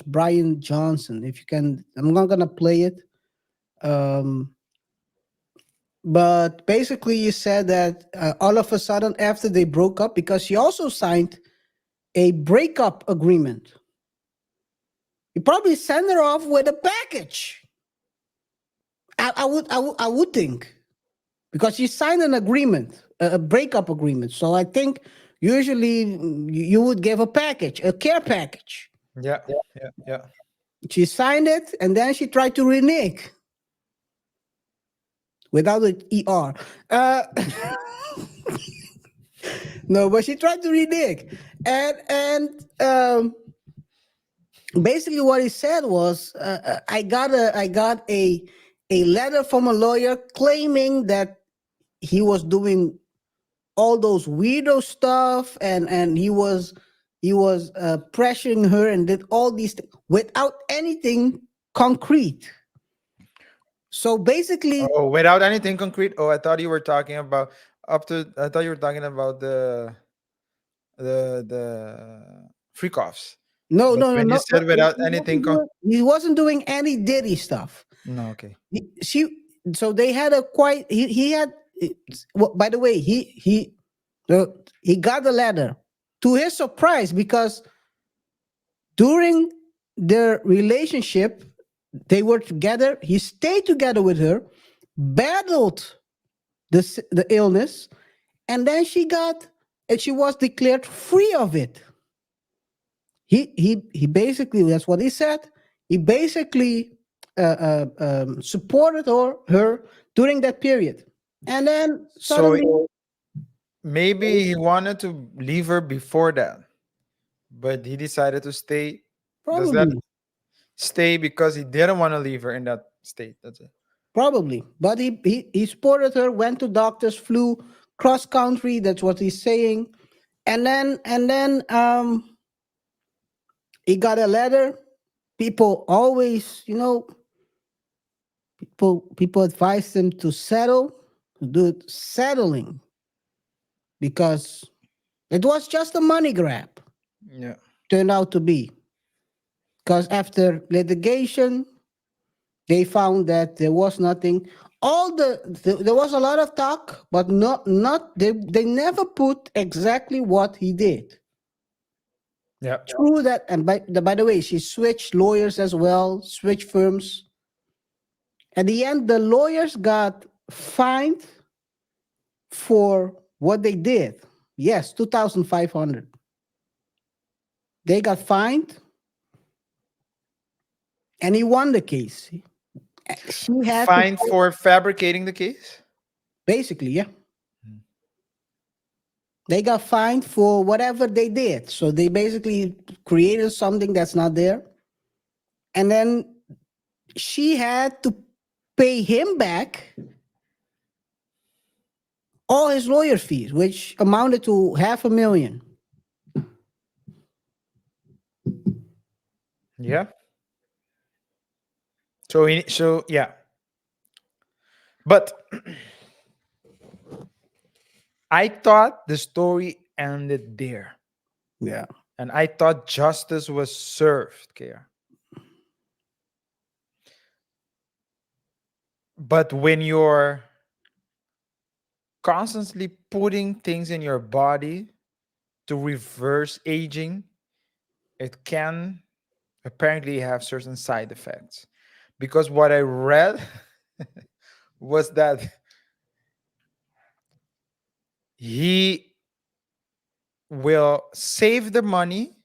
A: Brian Johnson. If you can, I'm not gonna play it. Um, but basically, he said that all of a sudden, after they broke up, because she also signed a breakup agreement, he probably sent her off with a package. I would think because she signed an agreement, a breakup agreement. So I think usually you would give a package, a care package.
B: Yeah, yeah.
A: She signed it and then she tried to renege without the ER. No, but she tried to renege, and basically what he said was, I got a letter from a lawyer claiming that he was doing all those weirdo stuff, and he was pressuring her and did all these things without anything concrete. So basically,
B: Oh, without anything concrete. Oh, I thought you were talking about up to. I thought you were talking about the freak offs.
A: no,
B: But
A: no, no,
B: when you
A: no, no,
B: said without anything,
A: he wasn't doing any Diddy stuff.
B: no, okay.
A: She, so they had a quite, he had, well, by the way, uh, he got the letter to his surprise, because during their relationship, they were together. He stayed together with her, battled the illness, and then she was declared free of it. He basically, that's what he said. He basically supported her during that period, and then
B: So
A: suddenly,
B: maybe he wanted to leave her before that, but he decided to stay. Does that
A: probably,
B: stay because he didn't want to leave her in that state? That's it.
A: probably, but he supported her. Went to doctors, flew cross country. That's what he's saying, and then he got a letter. People always, people advise them to settle, to do settling, because it was just a money grab,
B: Yeah.
A: turned out to be. Because after litigation, they found that there was nothing. There was a lot of talk, but not they never put exactly what he did.
B: Yeah.
A: True that, and by the way, she switched lawyers as well, switched firms. At the end, the lawyers got fined for what they did. Yes, 2,500. They got fined, and he won the case. She had to
B: Fined for fabricating the case.
A: basically, yeah. They got fined for whatever they did. So they basically created something that's not there. And then she had to pay him back all his lawyer fees, which amounted to 500,000.
B: Yeah. So yeah. But I thought the story ended there.
A: Yeah.
B: And I thought justice was served, KR. But when you're constantly putting things in your body to reverse aging, it can apparently have certain side effects. Because what I read was that he will save the money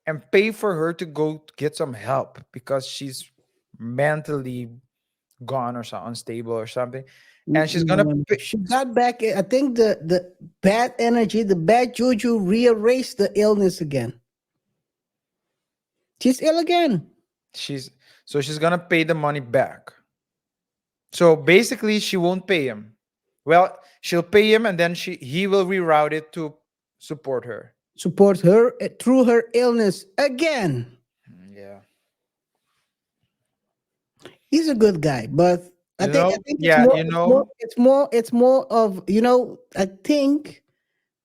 B: and pay for her to go to get some help because she's mentally gone or so unstable or something, and she's gonna
A: No.
B: pay.
A: She got back. I think the bad energy, the bad juju rearranged the illness again. She's ill again.
B: She's so she's gonna pay the money back. So basically, she won't pay him. Well, she'll pay him, and then he will reroute it to support her.
A: Support her through her illness again.
B: Yeah,
A: He's a good guy, but I think it's
B: yeah,
A: more it's more of, I think,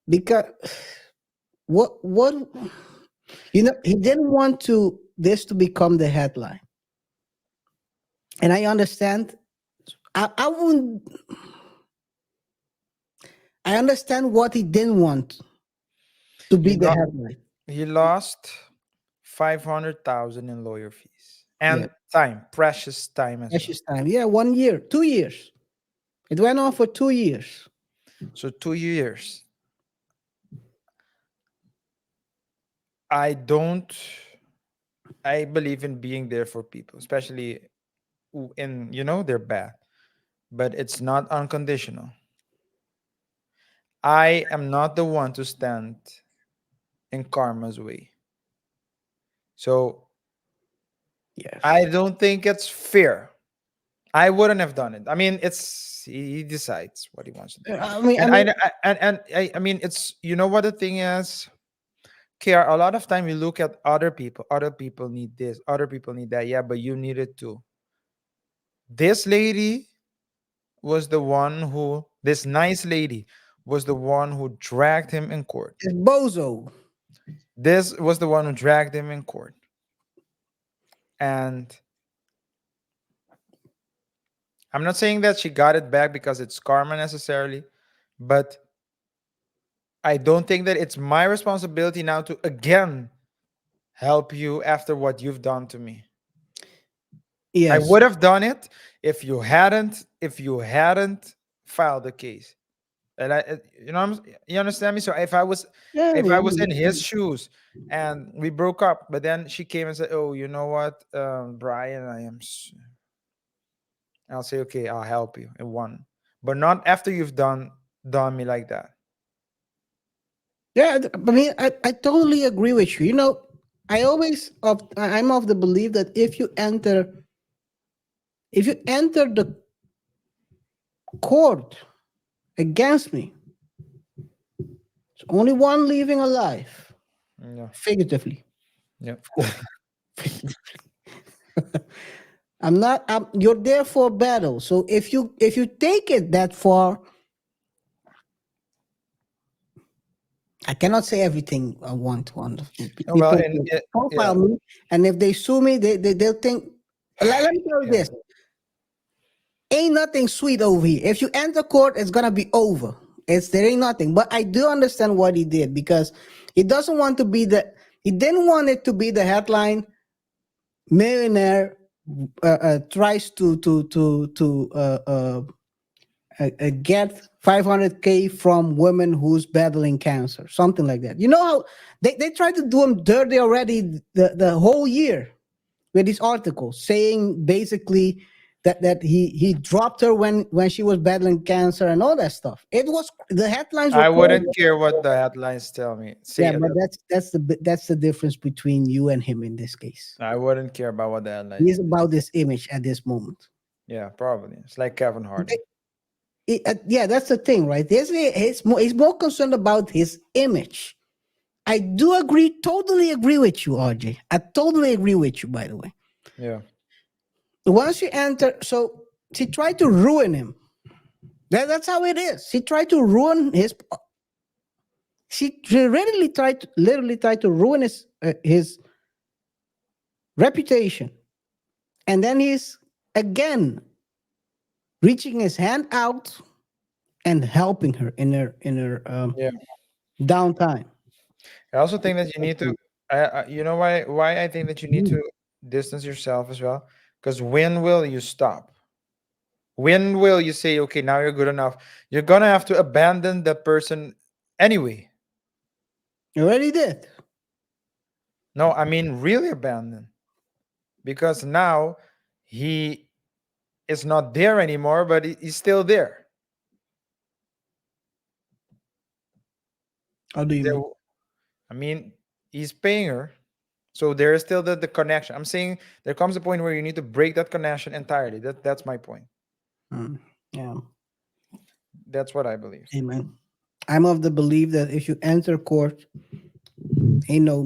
A: because what he didn't want to this to become the headline. And I understand. I wouldn't I understand what he didn't want to be
B: he
A: the
B: lost.
A: headline.
B: He lost 500,000 in lawyer fees
A: Yeah.
B: and time, precious time as well.
A: Precious time. Yeah, 1 year, 2 years. It went on for 2 years.
B: So 2 years. I don't. I believe in being there for people, especially they're bad, but it's not unconditional. I am not the one to stand in karma's way. So
A: Yes.
B: I don't think it's fair. I wouldn't have done it. I mean, he decides what he wants to do,
A: I
B: and
A: mean,
B: I mean, it's, you know what the thing is, Care. A lot of time you look at other people. Other people need this. Other people need that. Yeah, but you need it too. This lady was the one who. This nice lady was the one who dragged him in court.
A: it's bozo.
B: This was the one who dragged him in court, and I'm not saying that she got it back because it's karma necessarily, but I don't think that it's my responsibility now to again help you after what you've done to me. I
A: Yes.
B: would have done it if you hadn't filed the case. And you understand me? So
A: Yeah,
B: if I
A: yeah,
B: was in
A: yeah.
B: his shoes and we broke up, but then she came and said, "Oh, you know what, Brian, I'll say, okay, I'll help you in one, but not after you've done me like that."
A: Yeah, I mean, I totally agree with you. You know, I'm of the belief that if you enter the court against me, it's only one living alive,
B: Yeah,
A: figuratively,
B: yeah.
A: of course. I'm not. You're there for battle. So if you take it that far, I cannot say everything I want to understand.
B: Oh, well,
A: People
B: and
A: will
B: yeah,
A: profile me, and if they sue me, they'll think. Let me tell you
B: yeah.
A: this: ain't nothing sweet over here. If you enter court, it's gonna be over. There ain't nothing. But I do understand what he did because he doesn't want to be the. He didn't want it to be the headline. Millionaire tries to get 500K from women who's battling cancer, something like that. You know how they try to do him dirty already the whole year with this article saying basically that he dropped her when she was battling cancer and all that stuff. It was the headlines were
B: I
A: crazy.
B: wouldn't care what the headlines tell me.
A: Yeah,
B: Say,
A: but that's the difference between you and him in this case.
B: I wouldn't care about what the headlines.
A: He's about this image at this moment.
B: Yeah, probably. It's like Kevin Hart.
A: Yeah, that's the thing, right? He's more concerned about his image. I do agree, totally agree with you, RJ. I totally agree with you, by the way.
B: Yeah.
A: Once you enter, so she tried to ruin him. That's how it is. She tried to ruin his. She literally tried to ruin his reputation, and then he's again reaching his hand out and helping her in her
B: Yeah.
A: downtime.
B: I also think that you need to. You know why I think that you need to distance yourself as well. Because when will you stop? When will you say, okay, now you're good enough? You're gonna have to abandon that person anyway.
A: You already did.
B: No, I mean really abandon, because now he is not there anymore, but he's still there.
A: How do you
B: There,
A: mean?
B: I mean, he's paying her. So there is still the connection. I'm saying there comes a point where you need to break that connection entirely. That's my point.
A: Mm, yeah,
B: That's what I believe.
A: amen. I'm of the belief that if you enter court, ain't no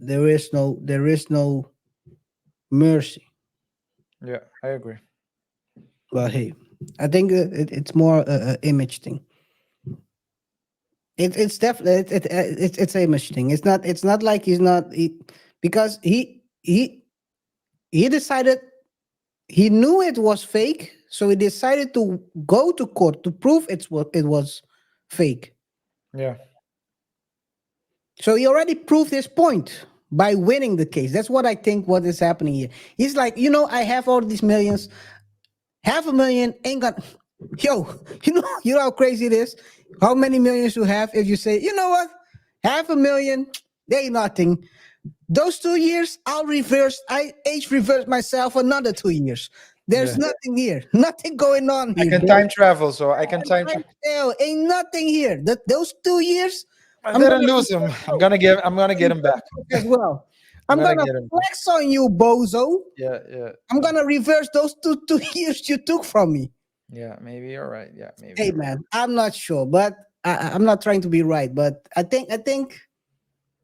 A: there is no mercy.
B: Yeah, I agree.
A: But hey, I think it's more a image thing. It's definitely it's a image thing. It's not like because he decided he knew it was fake, so he decided to go to court to prove it was fake.
B: Yeah,
A: So he already proved his point by winning the case. That's what I think what is happening here. He's like, I have all these millions. Half a million ain't gonna yo, you know how crazy it is? How many millions you have if you say, you know what? Half a million, they ain't nothing. Those 2 years, I age reverse myself another 2 years. There's
B: Yeah.
A: nothing here. Nothing going on
B: I
A: here,
B: can
A: bro.
B: time travel, so I can time travel.
A: Ain't nothing here. Those 2 years,
B: I
A: I'm
B: didn't
A: gonna
B: lose him. I'm gonna get him back.
A: as well.
B: I'm
A: I'm
B: gonna
A: gonna
B: get him.
A: flex on you, bozo.
B: Yeah, yeah,
A: I'm gonna reverse those two years you took from me.
B: yeah. Maybe you're right. Yeah, maybe
A: Hey
B: you're right.
A: man, I'm not sure, but I'm not trying to be right, but I think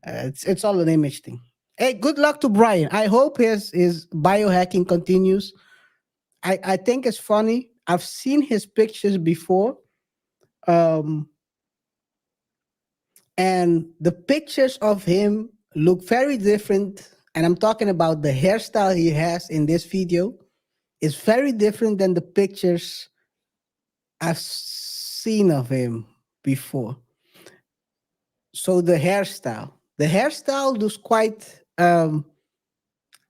A: it's all an image thing. Hey, good luck to Brian. I hope his biohacking continues. I think it's funny. I've seen his pictures before, um, and the pictures of him look very different. And I'm talking about the hairstyle he has in this video is very different than the pictures I've seen of him before. So the hairstyle looks quite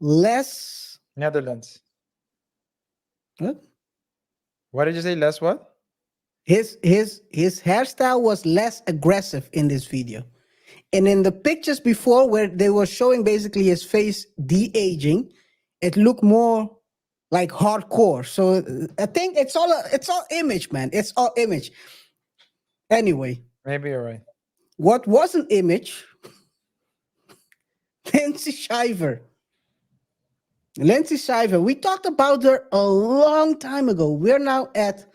A: less.
B: Netherlands.
A: What?
B: What did you say? Last what?
A: His hairstyle was less aggressive in this video. And in the pictures before where they were showing basically his face de-aging, it looked more like hardcore. So I think it's all image, man. It's all image. Anyway,
B: Maybe you're right.
A: what was an image? Lindsay Shiver. Lindsay Shiver. We talked about her a long time ago. We're now at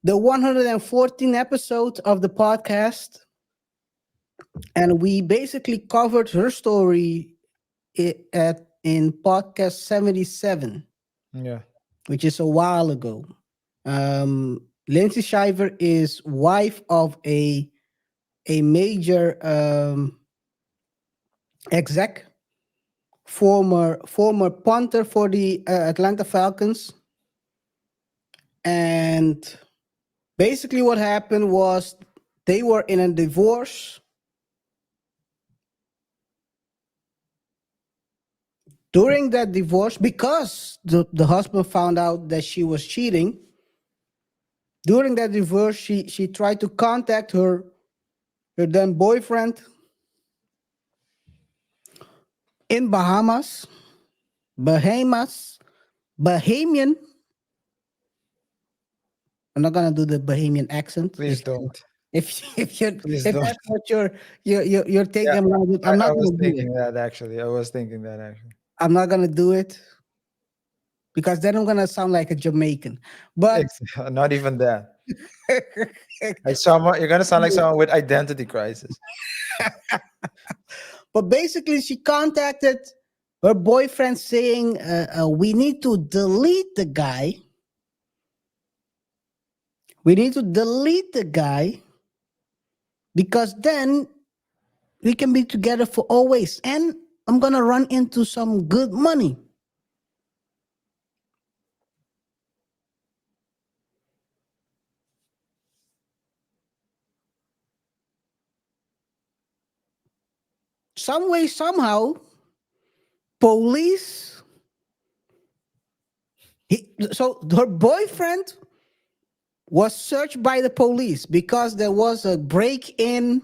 A: the 114 episode of the podcast, and we basically covered her story in podcast 77,
B: Yeah.
A: which is a while ago. Lindsay Shiver is wife of a major exec, former punter for the Atlanta Falcons, and basically what happened was they were in a divorce. During that divorce, because the husband found out that she was cheating, during that divorce, she tried to contact her then boyfriend in Bahamian. I'm not gonna do the Bahamian accent.
B: Please don't. Please
A: If
B: don't.
A: that's what you're
B: Yeah.
A: taking, I'm
B: I
A: not
B: was
A: gonna do it.
B: thinking that actually. I was thinking that actually.
A: I'm not gonna do it because then I'm gonna sound like a Jamaican. But
B: Not even that. Like someone, you're gonna sound like someone with identity crisis.
A: but basically, she contacted her boyfriend saying, "We need to delete the guy. We need to delete the guy because then we can be together for always, and I'm gonna run into some good money." Some way, somehow, police. So her boyfriend was searched by the police because there was a break-in in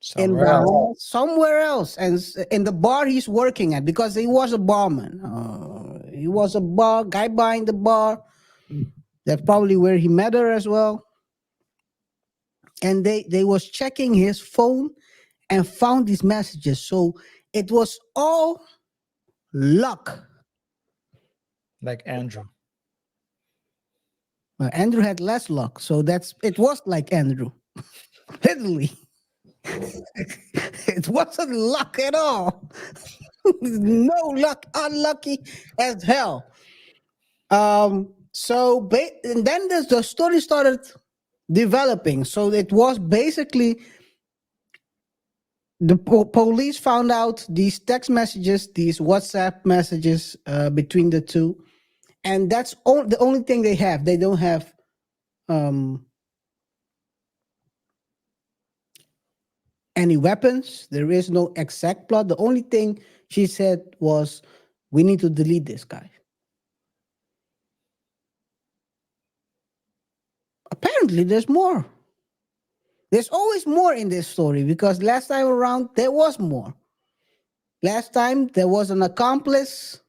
B: Somewhere else.
A: Bahamas, somewhere else, and in the bar he's working at because he was a barman. He was a bar guy behind the bar. That's probably where he met her as well. And they was checking his phone and found these messages. So it was all luck.
B: Like Andrew.
A: Well, Andrew had less luck, so it was like Andrew. Literally. It wasn't luck at all. No luck, unlucky as hell. And then the story started developing. So it was basically the police found out these text messages, these WhatsApp messages between the two, and that's the only thing they have. They don't have any weapons. There is no exact plot. The only thing she said was, "We need to delete this guy." Apparently, there's more. There's always more in this story because last time around there was more. Last time there was an accomplice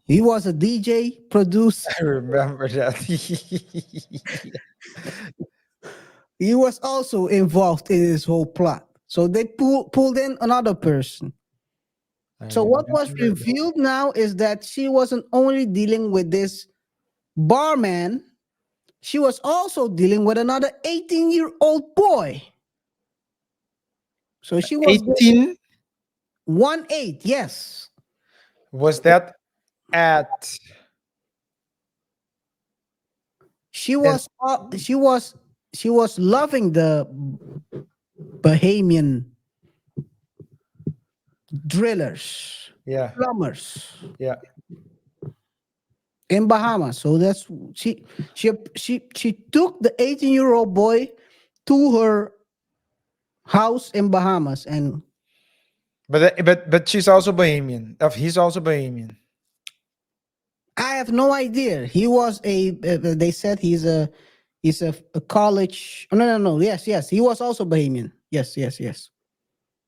A: He was a DJ, producer.
B: I remember that.
A: He was also involved in this whole plot. So they pulled in another person.
B: I
A: So what was
B: remember that.
A: revealed now is that she wasn't only dealing with this barman, she was also dealing with another 18-year-old boy. So she was
B: 18
A: 1-8, yes.
B: was that at
A: She
B: and
A: was she was loving the Bahamian drillers,
B: yeah,
A: plumbers
B: yeah.
A: in Bahamas. So that's she took the 18-year-old boy to her house in Bahamas, and
B: But she's also Bahamian. He's also Bahamian.
A: I have no idea. He was they said he's a college. Oh, no. Yes. He was also Bahamian. Yes.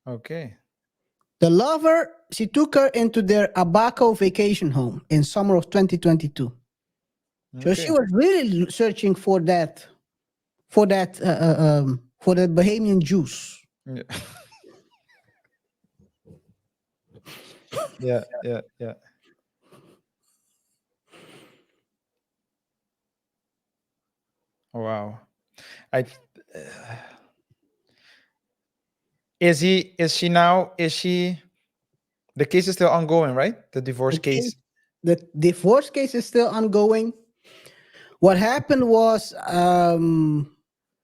B: Okay.
A: The lover, she took her into their Abaco vacation home in summer of 2022. So she
B: Okay.
A: was really searching for the Bahamian juice.
B: Yeah. Yeah, yeah, yeah. Wow. I is she now is she the case is still ongoing, right? The divorce
A: The case,
B: case.
A: the divorce case is still ongoing. What happened was,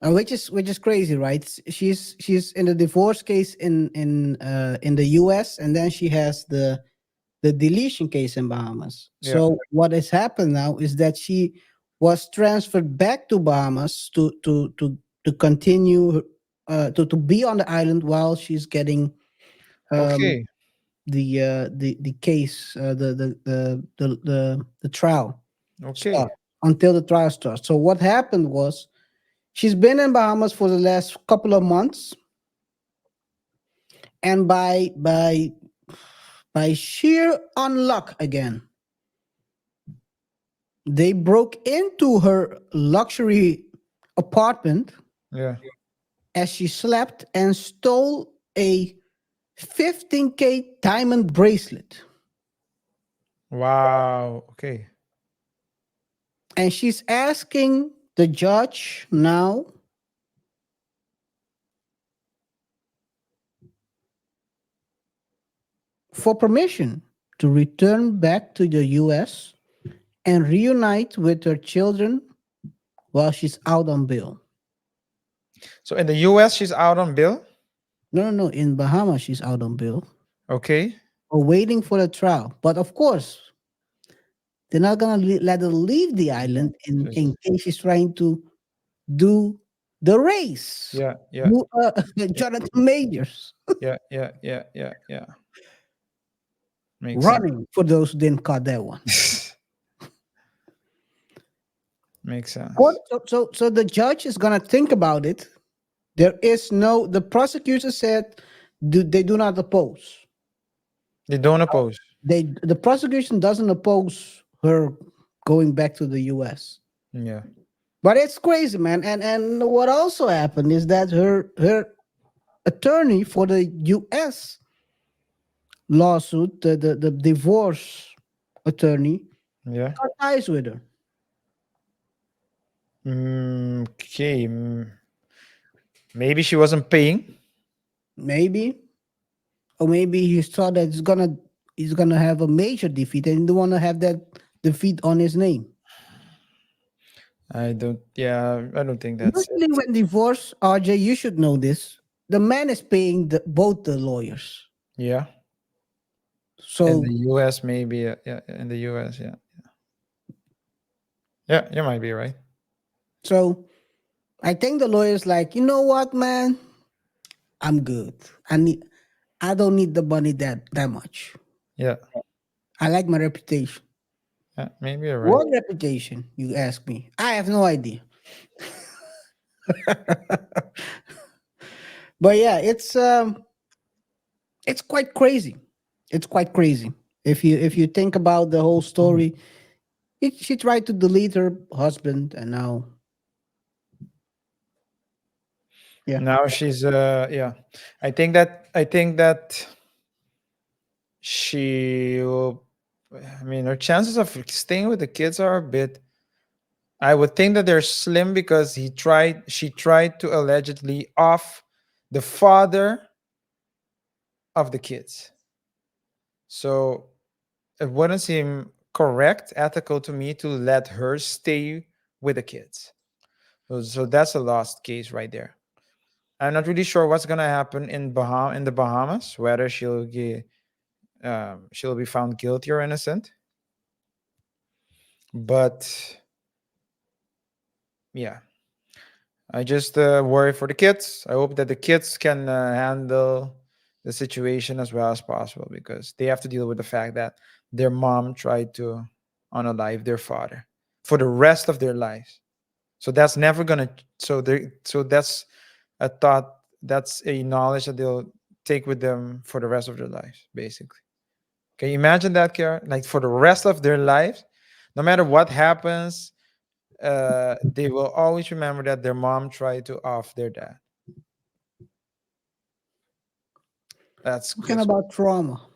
A: which is crazy, right? She's in the divorce case in the U.S., and then she has the deletion case in Bahamas.
B: Yeah.
A: So what has happened now is that she was transferred back to Bahamas to continue to be on the island while she's getting um,
B: Okay.
A: the case the trial
B: Okay.
A: start until the trial starts. So what happened was she's been in Bahamas for the last couple of months, and by sheer unluck again, they broke into her luxury apartment
B: Yeah.
A: as she slept and stole a 15K diamond bracelet.
B: Wow. Okay.
A: And she's asking the judge now for permission to return back to the US and reunite with her children while she's out on bail.
B: So in the US she's out on bill.
A: No. In Bahamas, she's out on bail
B: Okay.
A: or waiting for the trial. But of course, they're not gonna let her leave the
B: Yeah.
A: island in
B: Just
A: case she's trying to do the race.
B: yeah, yeah,
A: You, Jonathan Majors
B: yeah. Makes
A: running for those who didn't caught that one.
B: sense. Makes
A: What?
B: sense.
A: So the judge is gonna think about it. There is no. The prosecutor said they do not oppose.
B: They don't oppose.
A: The prosecution doesn't oppose her going back to the U.S.
B: Yeah.
A: But it's crazy, man. And what also happened is that her attorney for the U.S. lawsuit, the divorce attorney,
B: Yeah.
A: cut ties with her.
B: Okay. Maybe she wasn't paying.
A: Maybe, or maybe he thought that he's gonna have a major defeat and he don't want to have that defeat on his name.
B: I don't. Yeah. I don't think that's
A: Usually,
B: it.
A: when divorce, RJ, you should know this. The man is paying both the lawyers.
B: Yeah. In
A: So
B: the US, maybe. Yeah. In the US, yeah. Yeah. You might be right.
A: so I think the lawyer's like, you know what, man, I'm good. I don't need the money that much.
B: Yeah.
A: I like my reputation.
B: Yeah. Maybe you're right.
A: What reputation? You ask me. I have no idea. But yeah, it's quite crazy. It's quite crazy. If you think about the whole story, she tried to delete her husband, and now, yeah.
B: Now she's yeah. I think that she will, I mean, her chances of staying with the kids are a bit, I would think that they're slim because she tried to allegedly off the father of the kids. So it wouldn't seem correct, ethical to me to let her stay with the kids. So that's a lost case right there. I'm not really sure what's gonna happen in the Bahamas, whether she'll be found guilty or innocent. But yeah, I just worry for the kids. I hope that the kids can handle the situation as well as possible because they have to deal with the fact that their mom tried to unalive their father for the rest of their lives. So that's never gonna. So that's a thought. That's a knowledge that they'll take with them for the rest of their lives, basically. Can you imagine that, Kara? Like for the rest of their lives, no matter what happens, they will always remember that their mom tried to off their dad. That's
A: Talking
B: just
A: about trauma.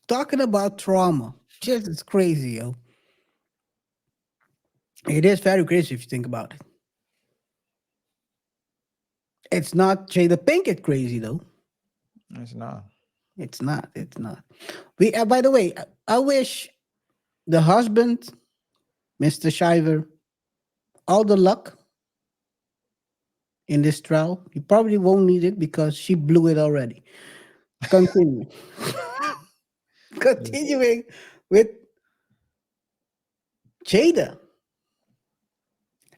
A: Talking about trauma. Just it's crazy, yo. It is very crazy if you think about it. It's not Jada Pinkett crazy though.
B: it's not.
A: It's not. It's not. We. By the way, I wish the husband, Mr. Shiver, all the luck in this trial. He probably won't need it because she blew it already. Continue.
B: Yeah,
A: Continuing with Jada.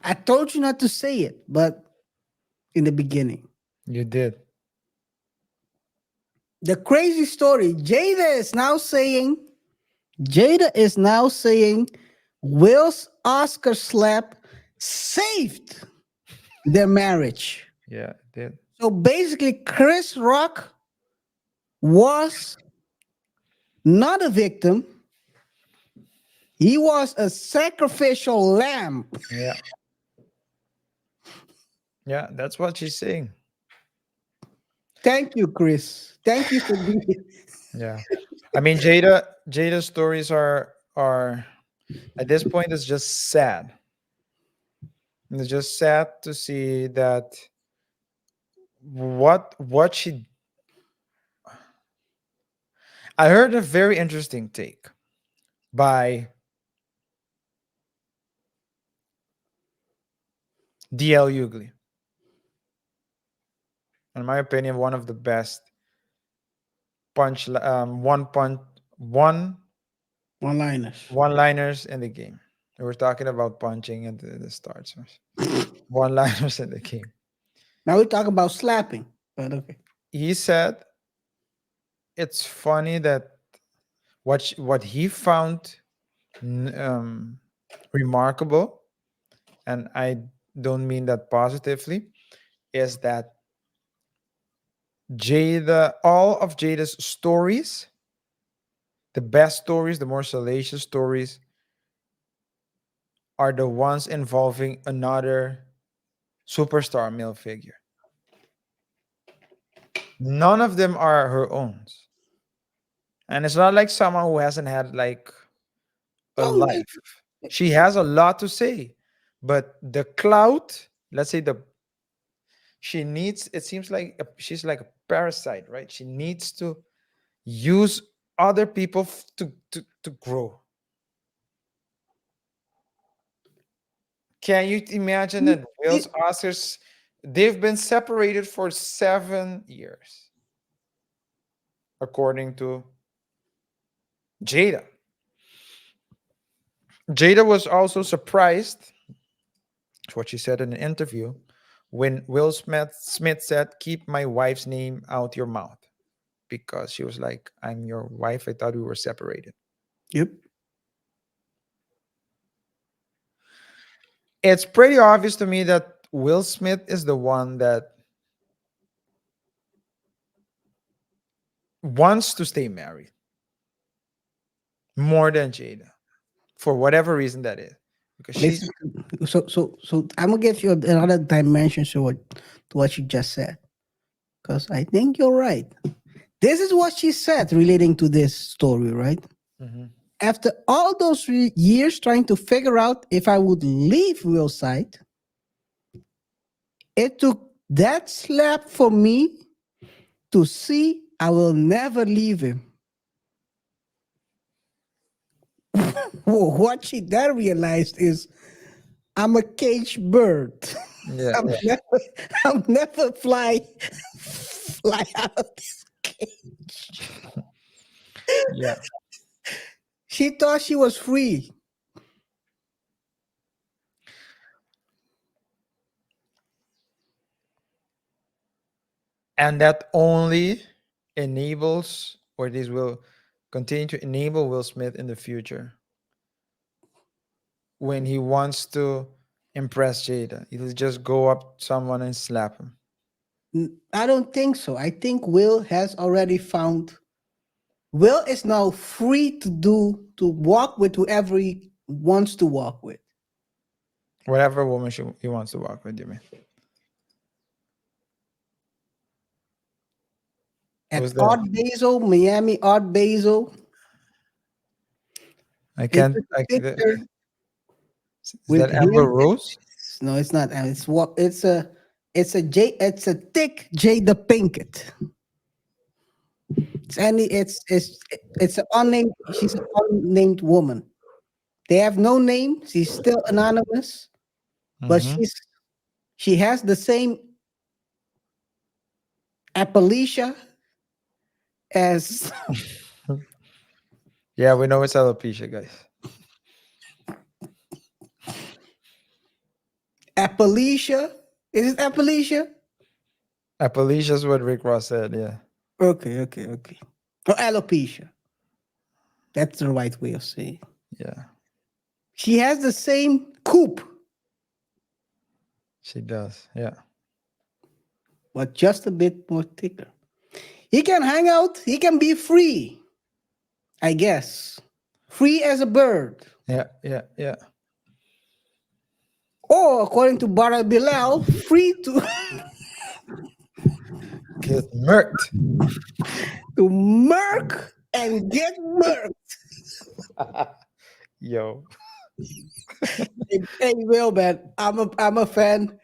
A: I told you not to say it, but in the beginning.
B: you did.
A: The crazy story. Jada is now saying Will's Oscar slap saved their marriage.
B: Yeah, it did.
A: So basically, Chris Rock was not a victim. He was a sacrificial lamb.
B: Yeah, yeah. That's what she's saying.
A: Thank you, Chris. Thank you for being.
B: Yeah, I mean, Jada's stories are at this point it's just sad. It's just sad to see that what she. I heard a very interesting take by DL Hughley. In my opinion, one of the best
A: One liners.
B: one liners in the game. We were talking about punching at the start. So one liners in the game.
A: Now we talk about slapping. But okay.
B: He said it's funny that what he found n- um, remarkable, and I don't mean that positively, is that all of Jada's stories, the best stories, the more salacious stories, are the ones involving another superstar male figure. None of them are her own. And it's not like someone who hasn't had like a
A: Oh yeah.
B: life. She has a lot to say, but the clout, let's say the she needs, it seems like she's like a parasite, right? She needs to use other people to grow. Can you imagine that Will's
A: It-
B: Oscars, they've been separated for 7 years, according to Jada. Jada was also surprised, that's what she said in an interview, when Will Smith said, "Keep my wife's name out your mouth," because she was like, "I'm your wife. I thought we were separated."
A: Yep.
B: It's pretty obvious to me that Will Smith is the one that wants to stay married more than Jada, for whatever reason that is, because she's
A: Listen, so I'm gonna give you another dimension to what you just said, because I think you're right. This is what she said relating to this story, right?
B: Mhm.
A: After all those years trying to figure out if I would leave Will's side, it took that slap for me to see I will never leave him. What she then realized is I'm a caged bird.
B: yeah,
A: I'm never, I'm never fly out of this cage.
B: yeah.
A: She thought she was free.
B: And that only enables, or this will continue to enable Will Smith in the future when he wants to impress Jada. He'll just go up to someone and slap him.
A: I don't think so. I think Will has already found. Will is now free to walk with whoever he wants to walk with.
B: Whatever woman he wants to walk with, you mean?
A: At
B: Who's that?
A: Art Basel, Miami Art Basel,
B: I
A: it's
B: can't.
A: a picture
B: Is
A: with
B: that Amber
A: him.
B: Rose?
A: No, it's not. It's a thick Jada Pinkett. It's an unnamed. She's an unnamed woman. They have no name. She's still anonymous, but
B: Hmm.
A: she has the same Appalachia as
B: Yeah, we know it's alopecia, guys.
A: Appalachia. Is it Appalachia?
B: Appalicia's what Rick Ross said. Yeah,
A: Okay. Or alopecia. That's the right way of saying.
B: yeah,
A: She has the same coupe,
B: she does. Yeah,
A: but just a bit more thicker. He can hang out. He can be free, I guess. Free as a bird.
B: yeah.
A: Or, according to Bara Bilal, free
B: Get murked.
A: to murk and get murked.
B: Yo,
A: Hey, Will, man, I'm a fan.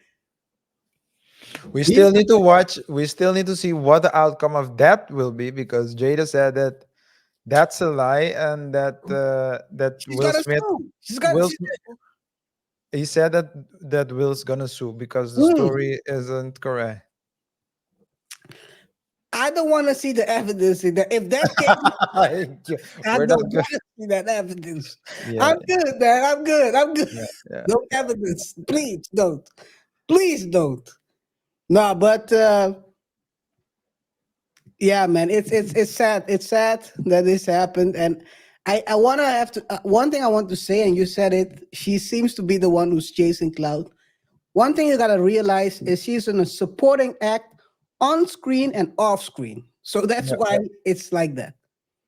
B: we
A: He's
B: still need to watch. We still need to see what the outcome of that will be, because Jada said that that's a lie, and that
A: she's
B: Will
A: gonna
B: Smith,
A: sue. She's got.
B: Will Smith, he said that Will's gonna sue because the
A: Mm,
B: story isn't correct.
A: I don't want to see the evidence in that. If that case, I
B: We're
A: don't
B: not good.
A: want to see that evidence.
B: Yeah,
A: I'm good, man. I'm good.
B: yeah, yeah.
A: No evidence. Please don't. Please don't. No, but yeah, man, it's sad. It's sad that this happened, and I want to have to. One thing I want to say, and you said it. She seems to be the one who's chasing clout. One thing you gotta realize is she's in a supporting act on screen and off screen. So that's
B: Yeah,
A: why it's like that.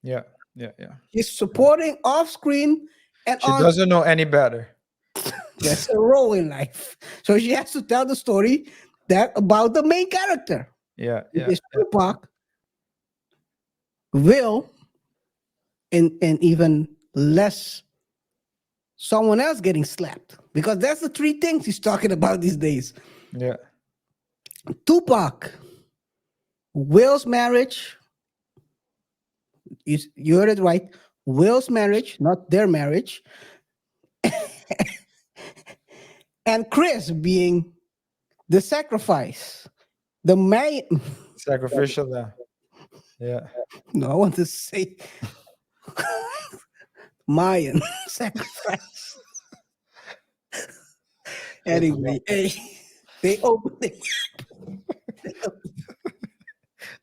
B: yeah, yeah.
A: She's supporting off screen and
B: She
A: on.
B: doesn't know any better.
A: That's a role in life. So she has to tell the story that about the main character,
B: Yeah,
A: which
B: yeah,
A: is Tupac, Will, and even less someone else getting slapped. Because that's the three things he's talking about these days.
B: yeah.
A: Tupac, Will's marriage. You heard it right. Will's marriage, not their marriage. And Chris being the sacrifice. The man.
B: Sacrificial lamb. Yeah.
A: No, I want to say Mayan sacrifice. Anyway, hey, they opened it.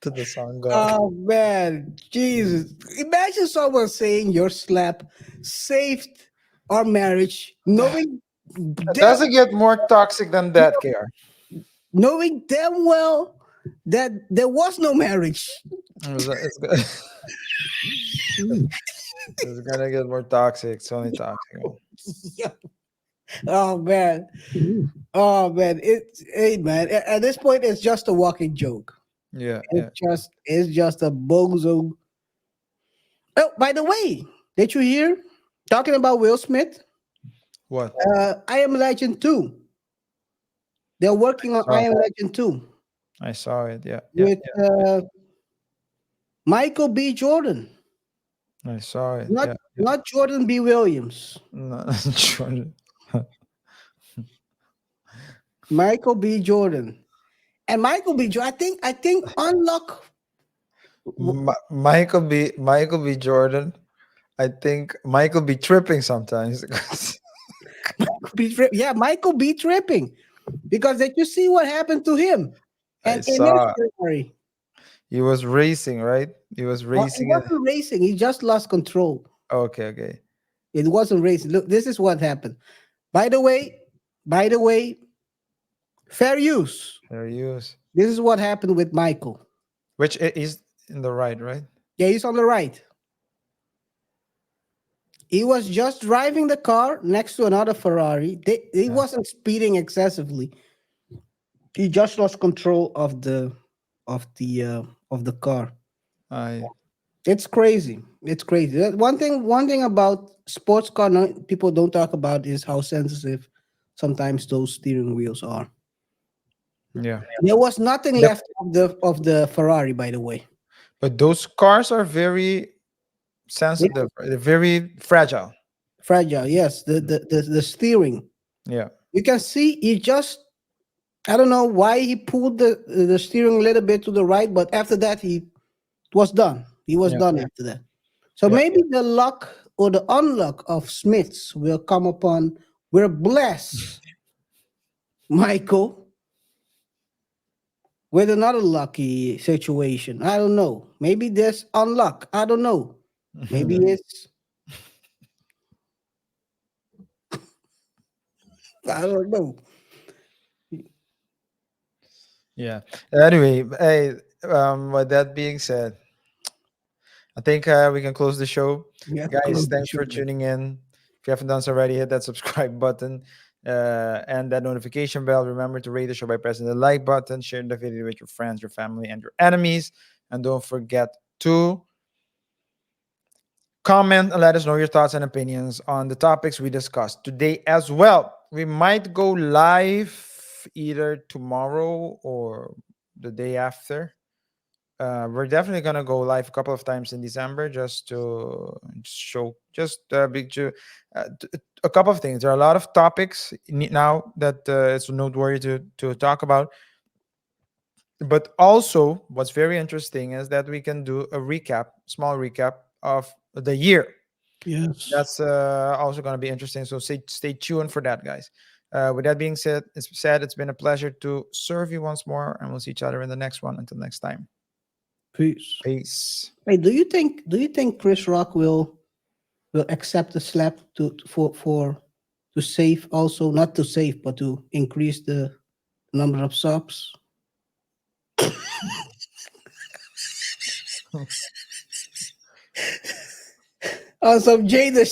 B: To the song God.
A: Oh man, Jesus! Imagine someone saying your slap saved our marriage, knowing
B: It doesn't get more toxic than that, KR.
A: knowing damn well that there was no marriage.
B: It's it's gonna get more toxic. It's only toxic.
A: Yeah. Oh man. Oh man. Hey man. At this point, it's just a walking joke.
B: Yeah, yeah.
A: It's just a bozo. Oh, by the way, did you hear? Talking about Will Smith,
B: What?
A: I Am Legend 2. They're working on
B: saw
A: I Am Legend 2
B: I saw it. Yeah, yeah,
A: with Michael B. Jordan.
B: I saw it.
A: Not
B: Yeah, yeah.
A: not Jordan B. Williams.
B: No, Jordan.
A: Michael B. Jordan. And Michael B. Jordan, I think Unlock
B: Michael B. Jordan. I think Michael be tripping sometimes.
A: Michael B. tripping. Because did you see what happened to him?
B: I
A: And in his
B: saw
A: story,
B: he was racing, right? He was
A: well, he
B: racing.
A: wasn't racing, he just lost control.
B: Okay, okay.
A: It wasn't racing. Look, this is what happened. By the way, fair use.
B: There he is.
A: This is what happened with Michael.
B: Which is in the right, right?
A: Yeah, he's on the right. He was just driving the car next to another Ferrari. He wasn't speeding excessively. He just lost control of the car.
B: I
A: It's crazy. It's crazy. One thing about sports car people don't talk about is how sensitive sometimes those steering wheels are.
B: yeah.
A: There was nothing
B: The-
A: left of the Ferrari, by the way.
B: But those cars are very sensitive. They're very fragile.
A: Fragile, yes. The steering.
B: Yeah.
A: You can see he just, I don't know why he pulled the steering a little bit to the right, but after that he was done. He was
B: Yeah.
A: done after that. So
B: Yeah.
A: maybe the luck or the unluck of Smiths will come upon. We're blessed, Michael, with another lucky situation. I don't know. Maybe there's unluck. I don't know. Maybe it's, I don't know.
B: Yeah. Anyway, hey, with that being said, I think we can close the show.
A: Yeah,
B: Guys,
A: close the
B: thanks for
A: show.
B: tuning in. If you haven't done so already, hit that subscribe button and that notification bell. Remember to rate the show by pressing the like button, share the video with your friends, your family, and your enemies. And don't forget to comment and let us know your thoughts and opinions on the topics we discussed today as well. We might go live either tomorrow or the day after. We're definitely gonna go live a couple of times in December just to show a couple of things. There are a lot of topics now that it's noteworthy to talk about. But also, what's very interesting is that we can do a small recap of the year.
A: Yes.
B: That's also going to be interesting. So stay tuned for that, guys. With that being said, it's been a pleasure to serve you once more, and we'll see each other in the next one. Until next time,
A: Peace.
B: peace.
A: Hey, do you think Chris Rock will accept the slap to save, also not to save but to increase the number of subs? On some Jada